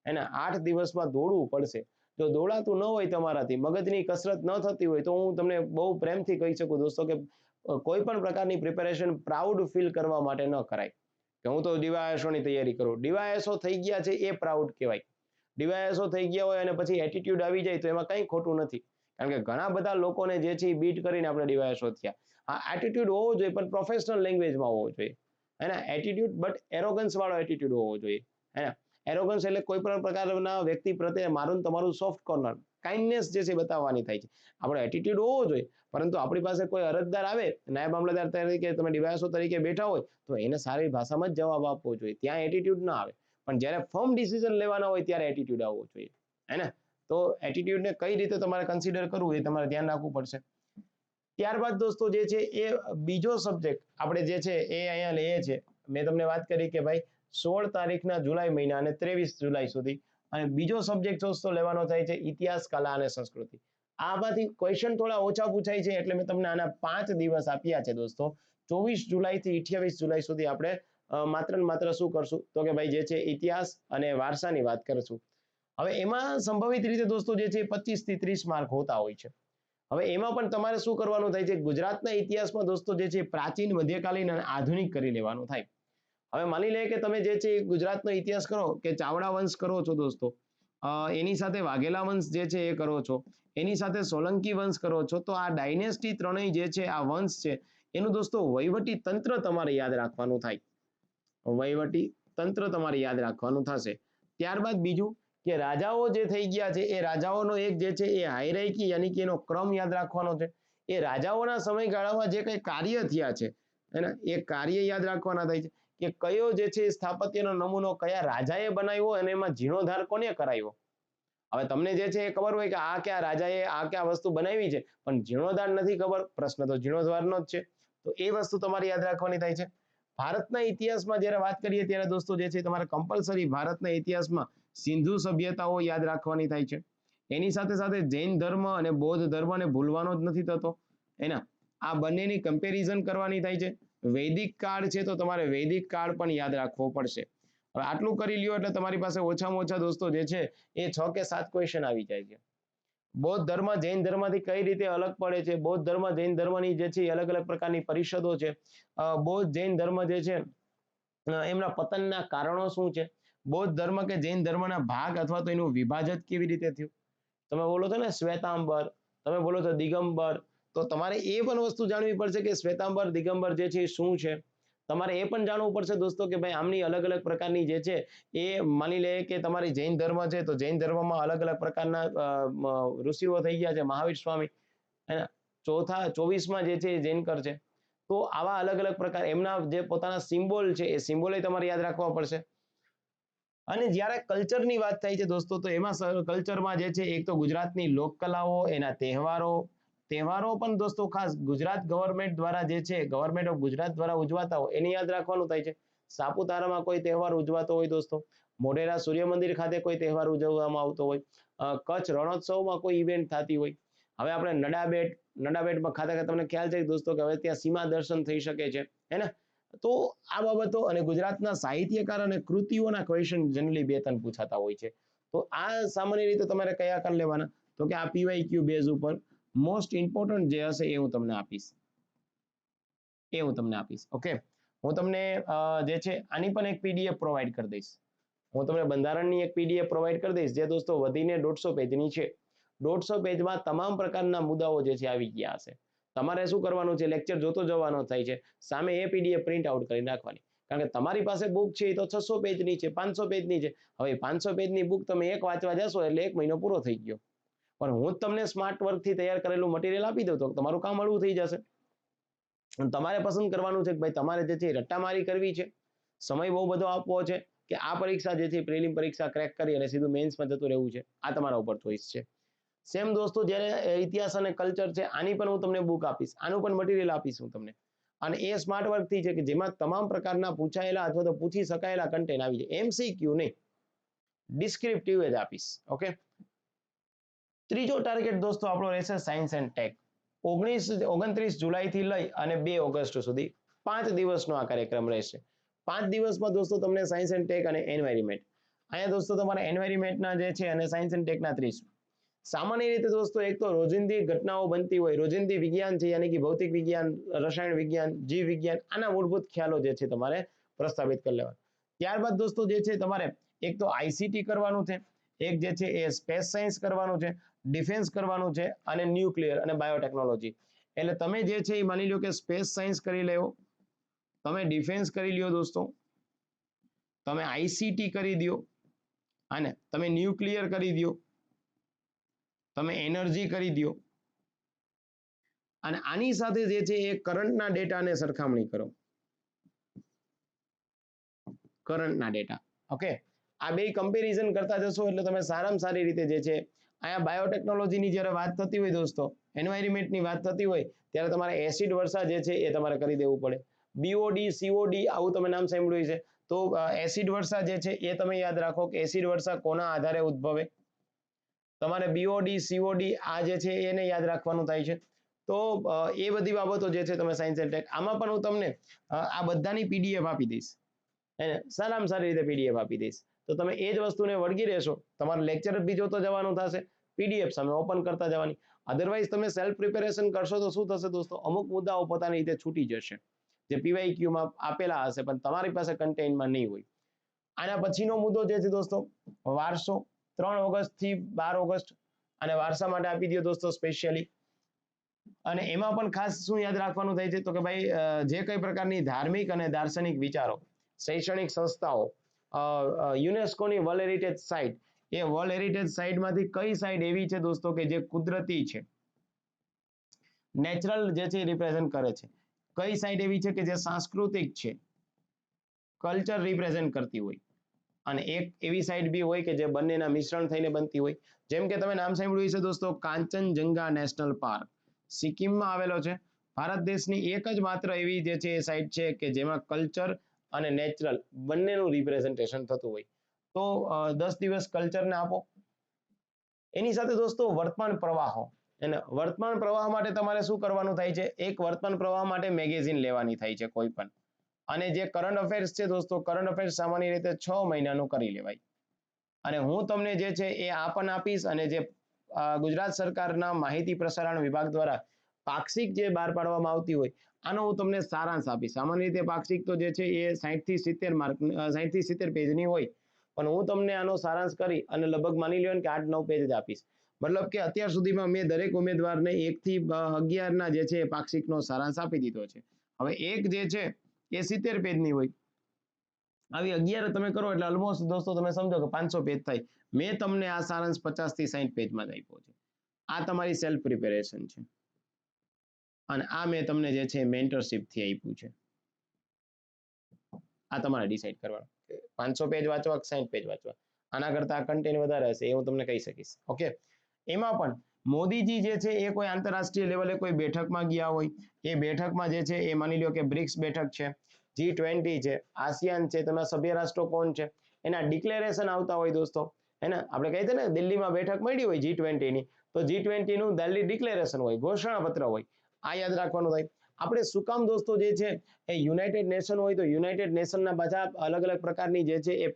એને 8 દિવસમાં દોડવું પડશે. જો દોડાતું ન હોય તમારાથી, મગજની કસરત ન થતી હોય તો હું તમને બહુ પ્રેમથી કહી શકું દોસ્તો કે કોઈ પણ પ્રકારની પ્રિપેરેશન પ્રાઉડ ફીલ કરવા માટે ન કરાય કે હું તો ડીવાયએસઓની તૈયારી કરું. ડીવાયએસઓ થઈ ગયા છે એ પ્રાઉડ કહેવાય. ડીવાયએસઓ થઈ ગયા હોય અને પછી એટીટ્યુડ આવી જાય તો એમાં કંઈ ખોટું નથી, કારણ કે ઘણા બધા લોકોને જે છે એ બીટ કરીને આપણે ડીવાયએસઓ થયા. આ એટીટ્યુડ હોવો જોઈએ, પણ પ્રોફેશનલ લેંગ્વેજમાં હોવો જોઈએ. હે એટીટ્યુડ, બટ એરોગન્સ વાળો એટીટ્યુડ હોવો જોઈએ. હે એરોગન્સ એટલે કોઈ પણ પ્રકારના વ્યક્તિ પ્રત્યે મારું તમારું સોફ્ટ કોર્નર, કાઇન્ડનેસ જે છે બતાવવાની થાય છે. આપણો એટીટ્યુડ હોવો જોઈએ, પરંતુ આપણી પાસે કોઈ અરજદાર આવે, નાયબ મામલતદાર તરીકે તમે ડીવાયએસઓ તરીકે બેઠા હોય તો એને સારી ભાષામાં જ જવાબ આપવો જોઈએ, ત્યાં એટીટ્યુડ ના આવે. પણ જ્યારે ફર્મ ડિસિઝન લેવાના હોય ત્યારે એટીટ્યુડ આવવો જોઈએ. હે ને? તો એટીટ્યુડને કઈ રીતે તમારે કન્સિડર કરવું એ તમારે ધ્યાન રાખવું પડશે. ત્યારબાદ દોસ્તો જે છે એ બીજો સબ્જેક્ટ આપણે જે છે એ અહીંયા લઈએ છે. મેં તમને વાત કરી કે ભાઈ 16 તારીખના જુલાઈ મહિના અને 23 જુલાઈ સુધી, અને બીજો સબ્જેક્ટ દોસ્તો લેવાનો થાય છે ઇતિહાસ, કલા અને સંસ્કૃતિ. આમાંથી ક્વેશ્ચન થોડા ઓછા પૂછાય છે એટલે મેં તમને આના 5 દિવસ આપ્યા છે દોસ્તો. 24 જુલાઈથી 28 જુલાઈ સુધી આપણે માત્ર ને માત્ર શું કરશું તો કે ભાઈ જે છે ઇતિહાસ અને વારસાની વાત કરશું. હવે એમાં સંભવિત રીતે દોસ્તો જે છે 25 થી 30 માર્ક હોતા હોય છે. હવે એમાં પણ તમારે શું કરવાનું થાય છે? ગુજરાતના ઇતિહાસમાં દોસ્તો જે છે પ્રાચીન, મધ્યકાલીન અને આધુનિક કરી લેવાનું થાય. હવે માની લે કે તમે જે છે ગુજરાતનો ઇતિહાસ કરો કે ચાવડા વંશ કરો છો દોસ્તો, એની સાથે વાઘેલા વંશ જે છે એ કરો છો, એની સાથે સોલંકી વંશ કરો છો, તો આ ડાયનેસ્ટી ત્રણેય જે છે આ વંશ છે એનું દોસ્તો વહીવટી તંત્ર તમારે યાદ રાખવાનું થાય. વહીવટી તંત્ર તમારે યાદ રાખવાનું થશે. ત્યારબાદ બીજું કે રાજાઓ જે થઈ ગયા છે એ રાજાઓનો એક જે છે એ હાયરાર્કી યાની કે એનો ક્રમ યાદ રાખવાનો છે. એ રાજાઓના સમયગાળામાં જે કંઈ કાર્ય થયા છે એને એ કાર્ય યાદ રાખવાના થાય છે કે કયો જે છે સ્થાપત્યનો નમૂનો કયા રાજાએ બનાવ્યો અને એમાં જીર્ણોદ્ધાર કોને કરાવ્યો. હવે તમને જે છે એ ખબર હોય કે આ કયા રાજાએ આ કયા વસ્તુ બનાવી છે, પણ જીર્ણોદ્ધાર નથી ખબર, પ્રશ્ન તો જીર્ણોદ્ધારનો જ છે. તો એ વસ્તુ તમારે યાદ રાખવાની થાય છે. ભારતના ઇતિહાસમાં જ્યારે વાત કરીએ ત્યારે દોસ્તો જે છે તમારે કમ્પલસરી ભારતના ઇતિહાસમાં સિંધુ સભ્યતાઓ યાદ રાખવાની થાય છે. એની સાથે સાથે જૈન ધર્મ અને બૌદ્ધ ધર્મને ભૂલવાનો જ નથી થતો. એના આ બંનેની કમ્પેરિઝન કરવાની થાય છે. વૈદિક કાળ છે તો તમારે વૈદિક કાળ પણ યાદ રાખવો પડશે. હવે આટલું કરી લ્યો એટલે તમારી પાસે ઓછામાં ઓછા દોસ્તો જે છે એ 6 કે 7 ક્વેશ્ચન આવી જાય છે. બૌદ્ધ ધર્મ જૈન ધર્મથી કઈ રીતે અલગ પડે છે? બૌદ્ધ ધર્મ જૈન ધર્મની જે છે અલગ અલગ પ્રકારની પરિષદો છે. બૌદ્ધ જૈન ધર્મ જે છે એમના પતનના કારણો શું છે? બૌદ્ધ ધર્મ કે જૈન ધર્મના ભાગ અથવા તો એનું વિભાજન કેવી રીતે થયું? તમે બોલો છો ને શ્વેતાંબર, તમે બોલો છો દિગંબર, તો તમારે એ પણ વસ્તુ જાણવી પડશે કે શ્વેતાંબર દિગંબર જે છે એ શું છે. તમારે એ પણ જાણવું પડશે દોસ્તો કે ભાઈ આમની અલગ અલગ પ્રકારની જે છે એ માની લે કે તમારી જૈન ધર્મ છે તો જૈન ધર્મમાં અલગ અલગ પ્રકારના ઋષિઓ થઈ ગયા છે, મહાવીર સ્વામી, ચોથા 24માં જે છે એ જૈનકર છે. તો આવા અલગ અલગ પ્રકાર એમના જે પોતાના સિમ્બોલ છે એ સિમ્બોલ તમારે યાદ રાખવા પડશે. અને જ્યારે કલ્ચરની વાત થાય છે દોસ્તો, તો એમાં કલ્ચરમાં જે છે એક તો ગુજરાતની લોક કલાઓ, એના તહેવારો પણ દોસ્તો ખાસ ગુજરાત ગવર્મેન્ટ દ્વારા જે છે, ગવર્મેન્ટ ઓફ ગુજરાત દ્વારા ઉજવાતા હોય એને યાદ રાખવાનું થાય છે. સાપુતારામાં કોઈ તહેવાર ઉજવાતો હોય દોસ્તો, મોઢેરા સૂર્ય મંદિર ખાતે કોઈ તહેવાર ઉજવવામાં આવતો હોય, કચ્છ રણોત્સવમાં કોઈ ઇવેન્ટ થતી હોય. હવે આપણે નડાબેટમાં ખાતે તમને ખ્યાલ છે દોસ્તો કે હવે ત્યાં સીમા દર્શન થઈ શકે છે, હે ને? તો આ બાબતો અને ગુજરાતના સાહિત્યકાર અને કૃતિઓના ક્વેશ્ચન જનરલી 2-3 પૂછાતા હોય છે. તો આ સામાન્ય રીતે તમારે કયા કરી લેવાના? તો કે આ પીવાયક્યુ બેઝ ઉપર મોસ્ટ ઇમ્પોર્ટન્ટ જે હશે એ હું તમને આપીશ. ઓકે, હું તમને જે છે આની પણ એક પીડીએફ પ્રોવાઈડ કરી દઈશ. હું તમને બંધારણની એક પીડીએફ પ્રોવાઈડ કરી દઈશ, જે દોસ્તો વધીને 150 પેજની છે. 150 પેજમાં તમામ પ્રકારના મુદ્દાઓ જે છે આવી ગયા હશે. તમારે શું કરવાનું છે? લેક્ચર જોતો જવાનો થાય છે, સામે એ પીડીએફ પ્રિન્ટ આઉટ કરી નાખવાની. કારણ કે તમારી પાસે બુક છે એ તો 600 પેજની છે, 500 પેજની છે. હવે 500 પેજની બુક તમે એક વાંચવા જશો એટલે 1 મહિનો પૂરો થઈ ગયો. પણ હું જ તમને સ્માર્ટ વર્કથી તૈયાર કરેલું મટીરિયલ આપી દઉં તો તમારું કામ હળવું થઈ જશે. તમારે પસંદ કરવાનું છે કે ભાઈ તમારે જે છે રટ્ટામારી કરવી છે, સમય બહુ બધો આપવો છે, કે આ પરીક્ષા જે છે પ્રિલિમ પરીક્ષા ક્રેક કરી અને સીધું મેન્સમાં જતું રહેવું છે. આ તમારા ઉપર ચોઈસ છે. સેમ દોસ્તો જ્યારે ઇતિહાસ અને કલ્ચર છે, આની પણ હું તમને બુક આપીશ, આનું પણ મટીરિયલ આપીશ હું તમને. અને એ સ્માર્ટ વર્કથી છે કે જેમાં તમામ પ્રકારના પૂછાયેલા અથવા તો પૂછી શકાયેલા કન્ટેન્ટ આવી જાય. MCQ નહીં, ડિસ્ક્રિપ્ટિવ જ આપીશ. ઓકે, ત્રીજો ટાર્ગેટ દોસ્તો આપણો રહેશે સાયન્સ એન્ડ ટેક. 29 જુલાઈથી લઈ અને 2 ઓગસ્ટ સુધી 5 દિવસનો આ કાર્યક્રમ રહેશે. 5 દિવસમાં દોસ્તો તમને સાયન્સ એન્ડ ટેક અને એન્વાયરમેન્ટ, અહીંયા દોસ્તો તમારા એન્વાયરમેન્ટના જે છે અને સાયન્સ એન્ડ ટેકના 30. સામાન્ય રીતે દોસ્તો એક તો રોજિંદી ઘટનાઓ બનતી હોય, રોજિંદી વિજ્ઞાન છે યાની કે ભૌતિક વિજ્ઞાન, રસાયણ વિજ્ઞાન, જીવ વિજ્ઞાન, આના મૂળભૂત ખ્યાલો જે છે તમારે પ્રસ્થાપિત કરી લેવા. ત્યારબાદ દોસ્તો જે છે તમારે એક તો આઈસીટી કરવાનું છે, એક જે છે એ સ્પેસ સાયન્સ કરવાનું છે, ડિફેન્સ કરવાનું છે અને ન્યુક્લિયર અને બાયોટેકનોલોજી. એટલે તમે જે છે એ માની લો કે સ્પેસ સાયન્સ કરી લેવો, તમે ડિફેન્સ કરી લ્યો દોસ્તો, તમે આઈસીટી કરી દો અને તમે ન્યુક્લિયર કરી દો, તમે એનર્જી કરી દો અને આની સાથે જે છે એ કરંટના ડેટાને સરખામણી કરો. કરંટના ડેટા. ઓકે, આ બે કમ્પેરિઝન કરતા જશો એટલે તમે સારામાં સારી રીતે જે છે અહીંયા બાયોટેકનોલોજીની જ્યારે વાત થતી હોય દોસ્તો, એન્વાયરમેન્ટની વાત થતી હોય ત્યારે તમારે એસિડ વર્ષા જે છે એ તમારે કરી દેવું પડે. બીઓડી, સીઓડી આવું તમે નામ સાંભળ્યું છે. તો એસિડ વર્ષા જે છે એ તમે યાદ રાખો કે એસિડ વર્ષા કોના આધારે ઉદ્ભવે. તમારે બીઓડી, સીઓડી આ જે છે એને યાદ રાખવાનું થાય છે. તો એ બધી બાબતો જે છે તમે સાયન્સ એન્ડ ટેક, આમાં પણ હું તમને આ બધાની પીડીએફ આપી દઈશ. સારામાં સારી રીતે પીડીએફ આપી દઈશ. તો તમે એ જ વસ્તુને વળગી રહેશો, તમારે લેક્ચર બી જોતો જવાનું થશે, પીડીએફ સામે ઓપન કરતા જવાની. અધરવાઇઝ તમે સેલ્ફ પ્રિપેરેશન કરશો તો શું થશે દોસ્તો, અમુક મુદ્દાઓ પોતાની રીતે છૂટી જશે જે પીવાયક્યુમાં આપેલા હશે પણ તમારી પાસે કન્ટેન્ટમાં નહીં હોય. આના પછીનો મુદ્દો જે છે દોસ્તો વારસો, 3 ઓગસ્ટ થી 12 ઓગસ્ટ, અને વારસા માટે આપી દો દોસ્તો સ્પેશિયલી. અને એમાં પણ ખાસ શું યાદ રાખવાનું થાય છે તો કે ભાઈ જે કઈ પ્રકારની ધાર્મિક અને દાર્શનિક વિચારો, શૈક્ષણિક સંસ્થાઓ, યુનેસ્કોની વર્લ્ડ હેરિટેજ સાઇટ, એ વર્લ્ડ હેરિટેજ સાઇટમાંથી કઈ સાઇટ એવી છે દોસ્તો કે જે કુદરતી છે, નેચરલ જે છે રિપ્રેઝન્ટ કરે છે, કઈ સાઇટ એવી છે કે જે સાંસ્કૃતિક છે, કલ્ચર રિપ્રેઝન્ટ કરતી હોય, અને એક એવી સાઇટ બી હોય કે જે બંનેના મિશ્રણ થઈને બનતી હોય. જેમ કે તમે નામ સાંભળ્યું છે દોસ્તો કાંચનજંગા નેશનલ પાર્ક, સિક્કિમમાં આવેલો છે. ભારત દેશની એક જ માત્ર એવી જે છે એ સાઇટ છે કે જેમાં કલ્ચર અને નેચરલ બંનેનું રિપ્રેઝન્ટેશન થતું હોય. તો 10 દિવસ કલ્ચરને આપો. એની સાથે દોસ્તો વર્તમાન પ્રવાહો, અને વર્તમાન પ્રવાહ માટે તમારે શું કરવાનું થાય છે, એક વર્તમાન પ્રવાહ માટે મેગેઝિન લેવાની થાય છે કોઈ પણ. અને જે કરંટ અફેર્સ છે દોસ્તો, કરંટ અફેર્સ સામાન્ય રીતે 6 મહિનાનું કરી લેવાય. અને હું તમને જે છે એ આ પણ આપીશ, અને જે ગુજરાત સરકારના માહિતી પ્રસારણ વિભાગ દ્વારા પાક્ષિક જે બહાર પાડવામાં આવતી હોય આનો હું તમને સારાંશ આપીશ. સામાન્ય રીતે પાક્ષિક તો જે છે એ 60 થી 70 પેજની હોય, પણ હું તમને આનો સારાંશ કરી અને લગભગ માની લ્યો કે 8-9 પેજ જ આપીશ. મતલબ કે અત્યાર સુધીમાં મેં દરેક ઉમેદવારને 1 થી 11 ના જે છે પાક્ષિકનો સારાંશ આપી દીધો છે. હવે એક જે છે એ 70 પેજની હોય, આવી 11 તમે કરો એટલે ઓલમોસ્ટ દોસ્તો તમે સમજો કે 500 પેજ થાય. મેં તમને આ સારાંશ 50 થી 60 પેજમાં જ આપ્યો છે. આ તમારી સેલ્ફ પ્રિપેરેશન છે. અને આ મેં તમને જે છે મેન્ટરશિપ થી આપ્યું છે. આ તમારે ડિસાઈડ કરવાનું 500 પેજ વાંચવા કે 60 પેજ વાંચવા. આના કરતા આ કન્ટેન્ટ વધારે હશે એ હું તમને કહી શકીશ. ઓકે, એમાં પણ મોદીજી જે છે એ કોઈ આંતરરાષ્ટ્રીય લેવલે કોઈ બેઠકમાં ગયા હોય, એ બેઠકમાં જે છે એ માની લો કે બ્રિક્સ બેઠક છે, G20 છે, આસિયાન છે, તેમાં સભ્ય રાષ્ટ્રો કોણ છે, એના ડિક્લેરેશન આવતા હોય દોસ્તો. હે ને, આપણે કહી દઈએ ને દિલ્હીમાં બેઠક મળી હોય G20 ની, તો G20 નું દિલ્હી ડિક્લેરેશન હોય, ઘોષણાપત્ર હોય. આ યાદ રાખવાનું થાય. આપણે શું કામ દોસ્તો જે છે એ યુનાઇટેડ નેશન હોય તો યુનાઇટેડ નેશનના બધા અલગ અલગ પ્રકારની જે છે એ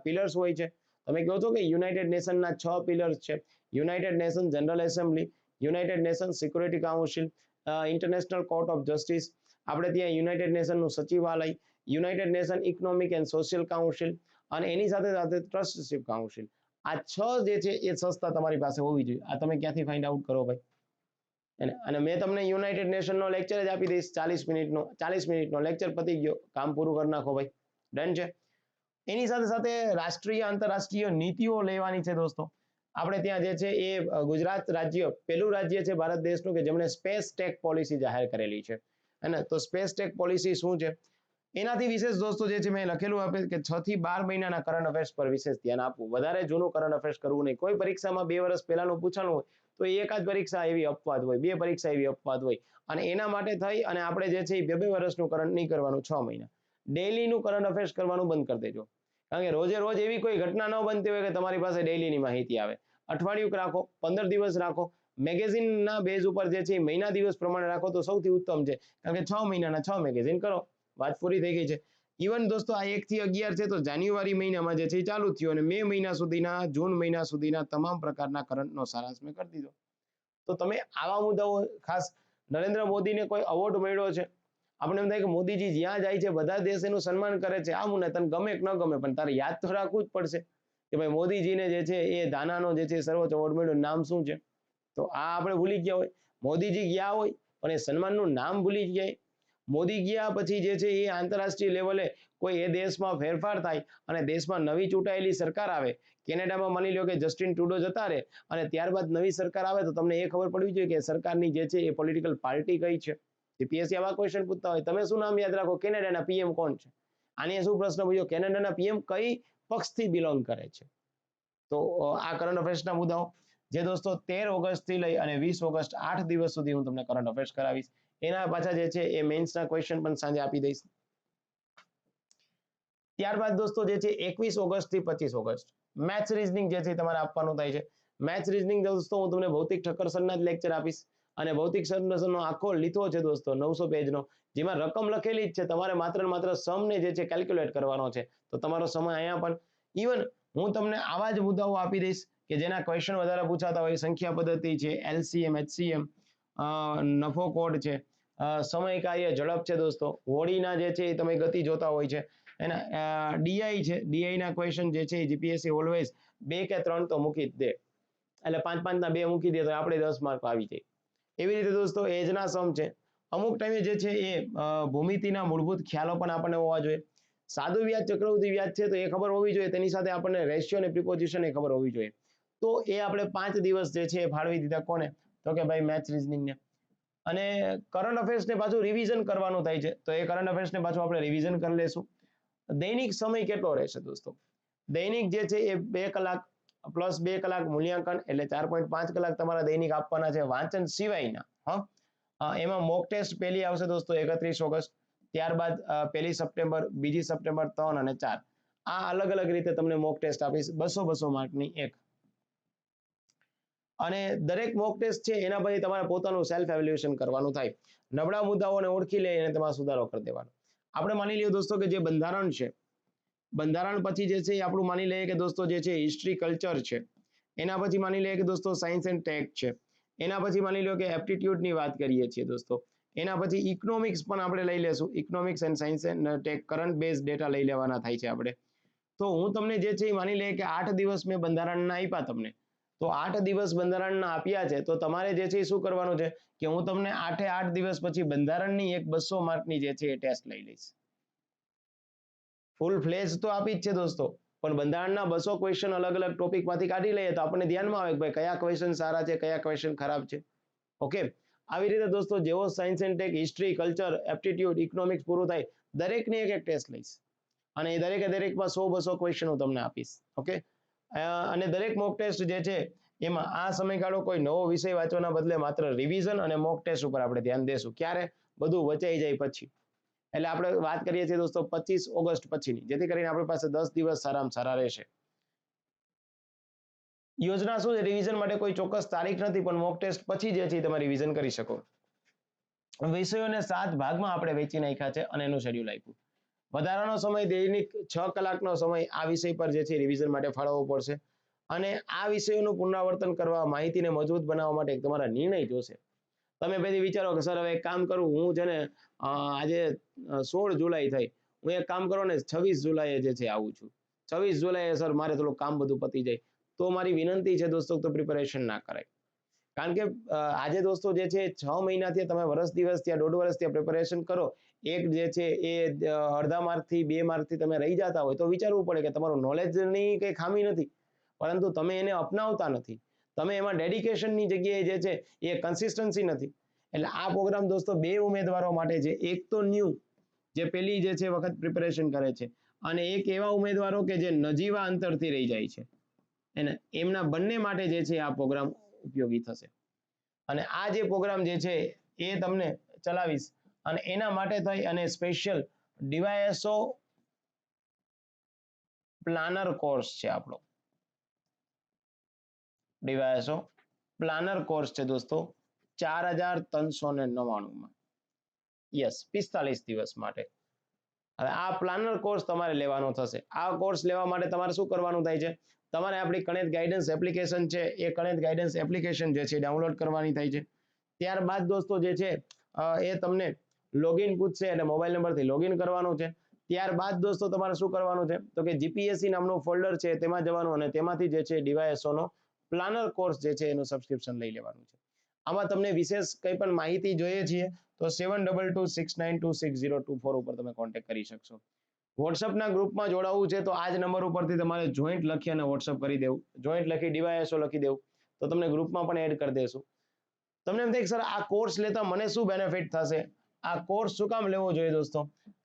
પિલર્સ હોય છે. તમે કહો છો કે યુનાઇટેડ નેશનના 6 પિલર્સ છે. United nation general assembly, United nation security council, international court of justice, આપણે ત્યાં યુનાઇટેડ નેશનનું સચિવાલય, United nation economic and social council, અને એની સાથે સાથે ટ્રસ્ટશિપ કાઉન્સિલ. આ 6 જે છે એ સંસ્થા તમારી પાસે હોવી જોઈએ. આ તમે ક્યાંથી ફાઇન્ડ આઉટ કરો ભાઈ? અને મેં તમને યુનાઇટેડ નેશનનો લેક્ચર જ આપી દઈશ 40 મિનિટનો લેક્ચર પતી ગયો, કામ પૂરું કરી નાખો ભાઈ. ડન છે. એની સાથે સાથે રાષ્ટ્રીય આંતરરાષ્ટ્રીય નીતિઓ લેવાની છે દોસ્તો. આપણે ત્યાં જે છે એ ગુજરાત રાજ્ય પહેલું રાજ્ય છે ભારત દેશનું કે જેમણે સ્પેસ ટેક પોલિસી જાહેર કરેલી છે. અને તો સ્પેસ ટેક પોલિસી શું છે એનાથી વિશેષ દોસ્તો જે છે મેં લખેલું આપે કે 6 થી 12 મહિનાના કરંટ અફેર્સ પર વિશેષ ધ્યાન આપવું. વધારે જૂનું કરંટ અફેર્સ કરવું નહીં. કોઈ પરીક્ષામાં 2 વર્ષ પહેલાનું પૂછાણું હોય તો એકાદ પરીક્ષા એવી અપવાદ હોય, 2 પરીક્ષા એવી અપવાદ હોય, અને એના માટે થઈ અને આપણે જે છે એ 2 વર્ષનું કરંટ નહીં કરવાનું 6 મહિના. ડેઈલીનું કરંટ અફેર્સ કરવાનું બંધ કરી દેજો. કારણ કે રોજે રોજ એવી કોઈ ઘટના ન બનતી હોય કે તમારી પાસે ડેઈલીની માહિતી આવે. અઠવાડિયું રાખો, 15 દિવસ રાખો, મેગેઝિનના બેઝ ઉપર જે છે એ મહિના દિવસ પ્રમાણે રાખો તો સૌથી ઉત્તમ છે. કારણ કે 6 મહિનાના 6 મેગેઝિન કરો, વાત પૂરી થઈ ગઈ છે. ઇવન દોસ્તો આ 1 થી 11 છે તો જાન્યુઆરી મહિનામાં જે છે એ ચાલુ થયું અને મે મહિના સુધીના, જૂન મહિના સુધીના તમામ પ્રકારના કરંટનો સારાંશ મેં કરી દીધો. તો તમે આવા મુદ્દાઓ ખાસ નરેન્દ્ર મોદીને કોઈ અવોર્ડ મળ્યો છે, આપણે એમ થાય કે મોદીજી જ્યાં જાય છે બધા દેશ એનું સન્માન કરે છે, આ મુને તને ગમે કે ન ગમે પણ તારે યાદ તો રાખવું જ પડશે કે ભાઈ મોદીજીને જે છે એ દાનાનો જે છે સર્વોચ્ચ એવોર્ડ મળ્યો, નામ શું છે? તો આ આપણે ભૂલી ગયા હોય. મોદીજી ગયા હોય પણ એ સન્માનનું નામ ભૂલી ગયા. મોદી ગયા પછી જે છે એ આંતરરાષ્ટ્રીય લેવલે કોઈ એ દેશમાં ફેરફાર થાય અને દેશમાં નવી ચૂંટાયેલી સરકાર આવે, કેનેડામાં માની લો કે જસ્ટિન ટ્રુડો જતા રહે અને ત્યારબાદ નવી સરકાર આવે તો તમને એ ખબર પડવી જોઈએ કે સરકારની જે છે એ પોલિટિકલ પાર્ટી કઈ છે. પીએસસી આવા ક્વેશ્ચન પૂછતા હોય, તમે શું નામ યાદ રાખો? કેનેડાના પીએમ કોણ છે? આને શું પ્રશ્ન પૂછ્યો? કેનેડાના પીએમ કઈ પક્ષથી બિલોંગ કરે છે? તો આ કરંટ અફેર્સના મુદ્દાઓ જે દોસ્તો 13 ઓગસ્ટથી લઈ અને 20 ઓગસ્ટ 8 દિવસ સુધી હું તમને કરંટ અફેર્સ કરાવીશ. એના પાછા જે છે એ મેન્સના ક્વેશ્ચન પણ સાંજે આપી દઈશ. ત્યારબાદ દોસ્તો જે છે 21 ઓગસ્ટ થી 25 ઓગસ્ટ મેથ્સ રીઝનિંગ જે છે તમારે આપવાનું થાય છે. મેથ્સ રીઝનિંગ દોસ્તો હું તમને ભૌતિક ઠક્કર સરના જ લેક્ચર આપીશ અને ભૌતિક સરનો આખો લીધો છે દોસ્તો 900 પેજનો, જેમાં રકમ લખેલી જ છે, તમારે માત્ર ને માત્ર સમને જે છે કેલ્ક્યુલેટ કરવાનો છે. તો તમારો સમય અહીંયા પણ ઇવન હું તમને આવા જ મુદ્દાઓ આપી દઈશ કે જેના ક્વેશ્ચન વધારે પૂછાતા હોય. સંખ્યા પદ્ધતિ છે, એલસીએમ, એચસીએમ, નફો કોડ છે, સમય કાર્ય ઝડપ છે દોસ્તો, હોડીના જે છે એ તમે ગતિ જોતા હોય છે, એના ડીઆઈ છે, ડીઆઈ ના ક્વેશ્ચન જે છે જીપીએસસી ઓલવેઝ 2 કે 3 તો મૂકી જ દે, એટલે 5-5 ના 2 મૂકી દે તો આપણે 10 માર્ક આવી જાય. એવી રીતે દોસ્તો એજના સમ છે. અમુક ટાઈમે જે છે એ ભૂમિતિના મૂળભૂત ખ્યાલો પણ આપણને હોવા જોઈએ. સાદું વ્યાજ, ચક્રવૃદ્ધિ વ્યાજ છે તો એ ખબર હોવી જોઈએ, તેની સાથે આપણને રેશિયો અને પ્રિપોઝિશન એ ખબર હોવી જોઈએ. તો એ આપણે 5 દિવસ જે છે એ ફાળવી દીધા કોને? તો કે ભાઈ મેથ્સ રીઝનિંગને. અને કરંટ અફેર્સને પાછું રિવિઝન કરવાનું થાય છે તો એ કરંટ અફેર્સને પાછું આપણે રિવિઝન કરી લેશું. દૈનિક સમય કેટલો રહેશે દોસ્તો? દૈનિક જે છે એ 2 કલાક પ્લસ 2 કલાક મૂલ્યાંકન એટલે 4.5 કલાક તમારા દૈનિક આપવાના છે વાંચન સિવાયના. એમાં મોક ટેસ્ટ પહેલી આવશે દોસ્તો 31 ઓગસ્ટ, ત્યારબાદ 1 સપ્ટેમ્બર, 2 સપ્ટેમ્બર, 3 અને 4. આ અલગ અલગ રીતે તમને મોક ટેસ્ટ આપીશ 200 માર્કની એક. અને દરેક મોક ટેસ્ટ છે એના પછી તમારે પોતાનું સેલ્ફ એવેલ્યુએશન કરવાનું થાય. નબળા મુદ્દાઓને ઓળખી લઈને તેમાં સુધારો કરી દેવાનો. આપણે માની લઈએ દોસ્તો કે જે બંધારણ છે, બંધારણ પછી જે છે એ આપણું માની લઈએ કે દોસ્તો જે છે હિસ્ટ્રી કલ્ચર છે, એના પછી માની લઈએ કે દોસ્તો સાયન્સ એન્ડ ટેક છે, એના પછી માની લો કે એપ્ટિટ્યુડની વાત કરીએ છીએ દોસ્તો, એના પછી ઇકોનોમિક્સ પણ આપણે લઈ લેશું, economics and science and tech current base data લઈ લેવાના થાય છે આપણે. તો હું તમને જે છે એ માની લઈએ કે 8 દિવસ મેં બંધારણના આપ્યા તમને, તો 8 દિવસ બંધારણના આપ્યા છે તો તમારે જે છે એ શું કરવાનું છે કે હું તમને 8 દિવસ પછી બંધારણની એક 200 માર્કની જે છે એ ટેસ્ટ લઈ લઈશ. ફૂલ ફ્લેજ તો આપી જ છે દોસ્તો, પણ બંધારણના 200 ક્વેશ્ચન અલગ અલગ ટોપિકમાંથી કાઢી લઈએ તો આપણને ધ્યાનમાં આવે કે ભાઈ કયા ક્વેશ્ચન સારા છે, કયા ક્વેશ્ચન ખરાબ છે. ઓકે, આવી રીતે દોસ્તો જેવો science and tech, history, culture, aptitude, economics પૂરું થાય દરેકની એક ટેસ્ટ લઈશ અને એ દરેકમાં 100-200 ક્વેશ્ચન હું તમને આપીશ. ઓકે, અને દરેક મોક ટેસ્ટ જે છે એમાં આ સમયગાળો કોઈ નવો વિષય વાંચવાના બદલે માત્ર રિવિઝન અને મોક ટેસ્ટ ઉપર આપણે ધ્યાન દેશું. ક્યારે? બધું વચાઈ જાય પછી. એટલે આપણે વાત કરીએ છીએ દોસ્તો 25 ઓગસ્ટ પછીની, જેથી કરીને આપણી પાસે 10 દિવસ સારામાં સારા રહેશે. યોજના શું છે? રિવિઝન માટે કોઈ ચોક્કસ તારીખ નથી, પણ મોક ટેસ્ટ પછી જે છે તમે રિવિઝન કરી શકો. વિષયોને 7 ભાગમાં આપણે વેચી નાખ્યા છે અને એનું શેડ્યુલ આપ્યું. વધારાનો સમય દૈનિક 6 કલાકનો સમય આ વિષય પર જે છે રિવિઝન માટે ફાળવવો પડશે અને આ વિષયોનું પુનરાવર્તન કરવા, માહિતીને મજબૂત બનાવવા માટે તમારા નિર્ણય જોશે. તમે પછી વિચારો કે સર હવે એક કામ કરું, હું છે ને આજે 16 જુલાઈ થઈ, હું એક કામ કરો ને 26 જુલાઈએ જે છે આવું છું. 26 જુલાઈએ સર મારે થોડું કામ બધું પતી જાય, તો મારી વિનંતી છે દોસ્તો તો પ્રિપેરેશન ના કરાય. કારણ કે આજે દોસ્તો જે છે 6 મહિનાથી તમે વર્ષ દિવસ ત્યાં 1.5 વર્ષ ત્યાં પ્રિપેરેશન કરો, એક જે છે એ અડધા માર્કથી 2 માર્કથી તમે રહી જતા હોય તો વિચારવું પડે કે તમારું નોલેજની કંઈ ખામી નથી, પરંતુ તમે એને અપનાવતા નથી. તમે એમાં ડેડિકેશનની જગ્યાએ જે છે એ કન્સિસ્ટન્સી નથી. એટલે આ પ્રોગ્રામ દોસ્તો 2 ઉમેદવારો માટે છે. એક તો ન્યૂ જે પેલી જે છે વખત પ્રિપેરેશન કરે છે અને એક એવા ઉમેદવારો કે જે નજીવા અંતરથી રહી જાય છે, એને એમના બંને માટે જે છે આ પ્રોગ્રામ ઉપયોગી થશે. અને આ જે પ્રોગ્રામ જે છે એ તમને ચલાવીશ અને એના માટે થઈ અને સ્પેશિયલ ડીવાયએસઓ પ્લાનર કોર્સ છે આપણો. ડીવાયએસઓ પ્લાનર કોર્સ છે દોસ્તો 4399 માં. યસ, 45 દિવસ માટે. હવે આ પ્લાનર કોર્સ તમારે લેવાનો થશે. આ કોર્સ લેવા માટે તમારે શું કરવાનું થાય છે? તમારે આપણી કણેત ગાઈડન્સ એપ્લિકેશન છે એ કણેત ગાઈડન્સ એપ્લિકેશન જે છે ડાઉનલોડ કરવાની થાય છે. ત્યારબાદ દોસ્તો જે છે એ તમને લોગિન પૂછશે એટલે મોબાઈલ નંબરથી લોગિન કરવાનું છે. ત્યારબાદ દોસ્તો તમારે શું કરવાનું છે તો કે જીપીએસસી નામનું ફોલ્ડર છે તેમાં જવાનું અને તેમાંથી જે છે ડીવાયએસઓનો પ્લાનર કોર્સ જે છે એનું સબસ્ક્રિપ્શન લઈ લેવાનું છે. આમાં તમને વિશેષ કંઈ પણ માહિતી જોઈએ છીએ તો 7226926024 ઉપર તમે કોન્ટેક્ટ કરી શકશો. વોટ્સઅપના ગ્રુપમાં જોડાવવું છે તો આ જ નંબર ઉપરથી તમારે જોઈન્ટ લખી અને વોટ્સઅપ કરી દેવું. જોઈન્ટ લખી ડીવાયએસઓ લખી દેવું તો તમને ગ્રુપમાં પણ એડ કરી દેશું. તમને એમ થાય કે સર આ કોર્સ લેતા મને શું બેનિફિટ થશે? આ કોર્સ શું કામ લેવો જોઈએ દોસ્તો?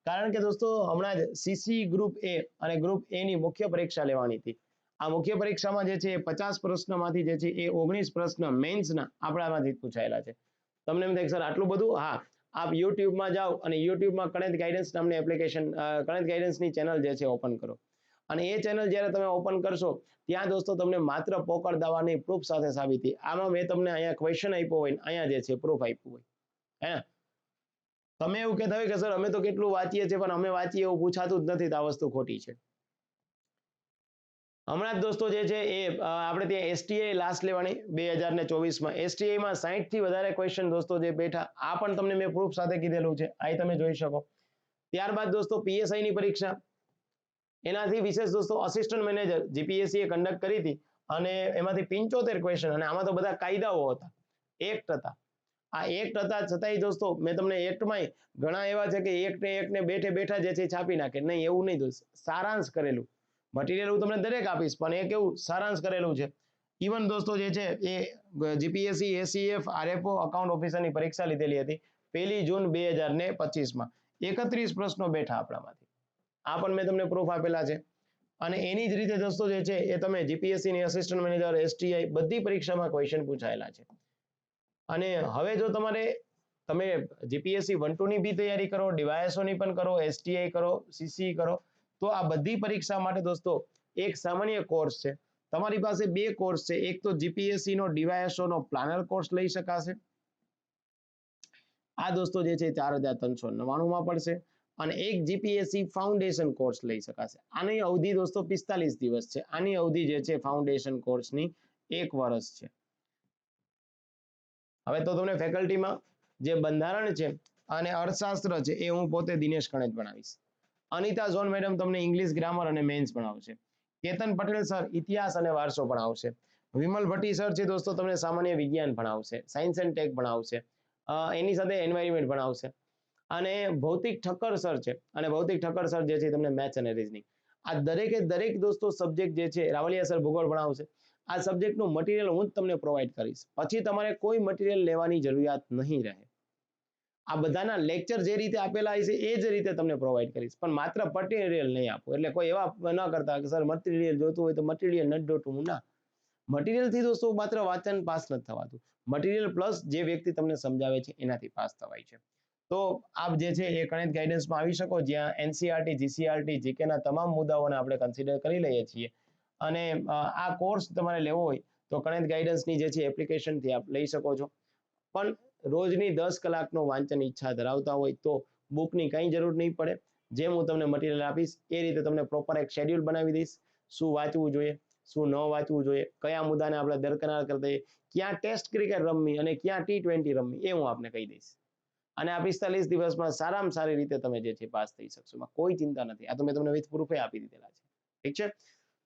કારણ કે દોસ્તો હમણાં જ સીસી ગ્રુપ એ અને ગ્રુપ એ ની મુખ્ય પરીક્ષા લેવાની હતી. આ મુખ્ય પરીક્ષામાં જે છે એ 50 પ્રશ્નમાંથી જે છે એ 19 પ્રશ્ન મેન્સના આપણામાંથી પૂછાયેલા છે. તમને એમ થાય કે સર આટલું બધું? હા, આપ યુટ્યુબમાં જાઓ અને યુટ્યુબમાં કણેત ગાઈડન્સ નામની એપ્લિકેશન, કણેત ગાઈડન્સની ચેનલ જે છે ઓપન કરો અને એ ચેનલ જ્યારે તમે ઓપન કરશો ત્યાં દોસ્તો તમને માત્ર પોકળ દાવાની પ્રૂફ સાથે સાબિતી. આમાં મેં તમને અહીંયા ક્વેશ્ચન આપ્યો હોય અહીંયા જે છે પ્રૂફ આપ્યું હોય. હે, તમે એવું કહેતા હોય કે સર અમે તો કેટલું વાંચીએ છીએ પણ અમે વાંચીએ એવું પૂછાતું જ નથી, તો આ વસ્તુ ખોટી છે. હમણાં જ દોસ્તો જે છે એ આપણે ત્યાં એસટીઆઈ લાસ્ટ લેવાની 2024માં એસટીઆઈમાં 60 થી વધારે ક્વેશ્ચન દોસ્તો જે બેઠા, આ પણ તમને મેં પ્રૂફ સાથે કીધેલું છે, અહીં તમે જોઈ શકો. ત્યારબાદ દોસ્તો પીએસઆઈ ની પરીક્ષા, એનાથી વિશેષ દોસ્તો અસિસ્ટન્ટ મેનેજર જીપીએસસી એ કન્ડક્ટ કરી હતી અને એમાંથી 75 ક્વેશ્ચન અને આમાં તો બધા કાયદાઓ હતા, એક્ટ હતા. આ એક્ટ હતા છતાંય દોસ્તો મેં તમને એક્ટમાં ઘણા એવા છે કે એકને બેઠે બેઠા જે છે છાપી નાખે. નહીં, એવું નહીં દોસ્ત, સારાંશ કરેલું મટીરિયલ હું તમને દરેક આપીશ પણ એ કેવું સારાંશ કરેલું છે. ઇવન દોસ્તો જે છે એ જીપીએસસી એસીએફ આરએફઓ અકાઉન્ટ ઓફિસરની પરીક્ષા લીધેલી હતી 1 જૂન 2025માં. 31 પ્રશ્નો બેઠા આપણામાંથી. આ પણ મેં તમને પ્રૂફ આપેલા છે. અને એની જ રીતે દોસ્તો જે છે એ તમે જીપીએસસી ની અસિસ્ટન્ટ મેનેજર, એસટીઆઈ બધી પરીક્ષામાં ક્વેશ્ચન પૂછાયેલા છે. અને હવે જો તમે જીપીએસસી 1-2 ની બી તૈયારી કરો, ડીવાયએસઓ ની પણ કરો, એસટીઆઈ કરો, સીસી કરો, તો આ બધી પરીક્ષા માટે દોસ્તો એક સામાન્ય કોર્સ છે. તમારી પાસે 2 કોર્સ છે. એક તો જીપીએસસી નો ડીવાયએસઓ નો પ્લાનર કોર્સ લઈ શકાશે. આ દોસ્તો જે છે 4399 માં પડશે અને એક જીપીએસસી ફાઉન્ડેશન કોર્સ લઈ શકાશે. આની અવધિ દોસ્તો 45 દિવસ છે. આની અવધિ જે છે ફાઉન્ડેશન કોર્સની 1 વર્ષ છે. હવે તો તમને ફેકલ્ટીમાં જે બંધારણ છે અને અર્થશાસ્ત્ર છે એ હું પોતે દિનેશ કણેત ભણાવીશ. અનિતા ઝોન મેડમ તમને ઇંગ્લિશ ગ્રામર અને મેન્સ ભણાવશે. કેતન પટેલ સર ઇતિહાસ અને વારસો ભણાવશે. વિમલ ભટ્ટી સર છે દોસ્તો તમને સામાન્ય વિજ્ઞાન ભણાવશે, સાયન્સ એન્ડ ટેક ભણાવશે, એની સાથે એન્વાયરમેન્ટ ભણાવશે. અને ભૌતિક ઠક્કર સર છે અને ભૌતિક ઠક્કર સર જે છે તમને મેથ્સ અને રીઝનિંગ. આ દરેકે દરેક દોસ્તો સબ્જેક્ટ જે છે રાવલિયા સર ભૂગોળ ભણાવશે. આ સબ્જેક્ટનું મટીરિયલ હું જ તમને પ્રોવાઈડ કરીશ. પછી તમારે કોઈ મટીરિયલ લેવાની જરૂરિયાત નહીં રહે. આ બધાના લેક્ચર જે રીતે આપેલા છે એ જ રીતે તમને પ્રોવાઈડ કરીશ, પણ માત્ર મટીરિયલ નહીં આપો. એટલે કોઈ એવા ન કરતા કે સર મટીરિયલ જોતું હોય તો મટીરિયલ નથી જોતું. ના, મટીરિયલથી દોસ્તો માત્ર વાંચન પાસ નથી થવાતું. મટીરિયલ પ્લસ જે વ્યક્તિ તમને સમજાવે છે એનાથી પાસ થવાય છે. તો આપ જે છે એ ગણિત ગાઈડન્સમાં આવી શકો, જ્યાં એનસીઆરટી, જીસીઆરટી, જીકેના તમામ મુદ્દાઓને આપણે કન્સિડર કરી લઈએ છીએ. અને આ કોર્સ તમારે લેવો હોય તો ગણિત ગાઈડન્સની જે છે એપ્લિકેશનથી આપ લઈ શકો છો. પણ રોજની 10 કલાકનું વાંચન ઈચ્છા ધરાવતા હોય તો બુકની કંઈ જરૂર નહીં પડે. જેમ હું તમને મટીરિયલ આપીશ એ રીતે તમને પ્રોપર એક શેડ્યુલ બનાવી દઈશ. શું વાંચવું જોઈએ, શું ન વાંચવું જોઈએ, કયા મુદ્દાને આપણે દરકનાર કરી દઈએ, ક્યાં ટેસ્ટ ક્રિકેટ રમવી અને ક્યાં T20 રમવી, એ હું આપને કહી દઈશ. અને આ 45 દિવસમાં સારામાં સારી રીતે તમે જે છે પાસ થઈ શકશો. એમાં કોઈ ચિંતા નથી. આ તો મેં તમને વિથ પ્રૂફે આપી દીધેલા છે. ઠીક છે.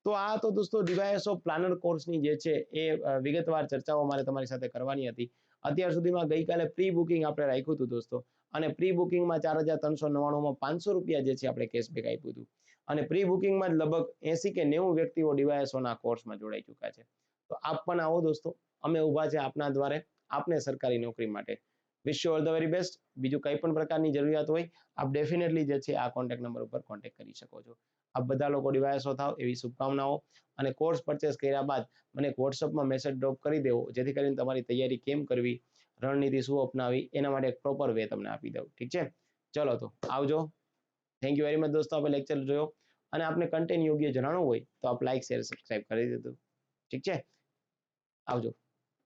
તો આ તો દોસ્તો ડિવાઇસ ઓફ પ્લાનર કોર્સની જે છે એ વિગતવાર ચર્ચાઓ મારે તમારી સાથે કરવાની હતી. અત્યાર સુધીમાં ગઈકાલે પ્રી બુકિંગ આપણે રાખ્યું હતું દોસ્તો, અને પ્રી બુકિંગમાં 4399માં 500 રૂપિયા જે છે આપણે કેશબેક આપ્યું હતું. અને પ્રી બુકિંગમાં જ લગભગ 80 કે 90 વ્યક્તિઓ ડીવાયએસઓના કોર્સમાં જોડાઈ ચૂક્યા છે. તો આપ પણ આવો દોસ્તો, અમે ઊભા છે આપના દ્વારે આપને સરકારી નોકરી માટે. Wish you all the very best. બીજું કંઈ પણ પ્રકારની જરૂરિયાત હોય આપ ડેફિનેટલી જે છે આ કોન્ટેક્ટ નંબર ઉપર કોન્ટેક્ટ કરી શકો છો. આપ બધા લોકો ડીવાયએસઓ થાવ એવી શુભકામનાઓ. અને કોર્સ પરચેસ કર્યા બાદ મને વોટ્સઅપમાં મેસેજ ડ્રોપ કરી દેવો, જેથી કરીને તમારી તૈયારી કેમ કરવી, રણનીતિ શું અપનાવી, એના માટે એક પ્રોપર વે તમને આપી દઉં. ઠીક છે. ચલો તો આવજો. થેન્ક યુ વેરી મચ દોસ્તો. આપણે લેક્ચર જોયો અને આપને કન્ટેન્ટ યોગ્ય જણાવવું હોય તો આપ લાઈક, શેર, સબસ્ક્રાઇબ કરી દેજો. ઠીક છે. આવજો.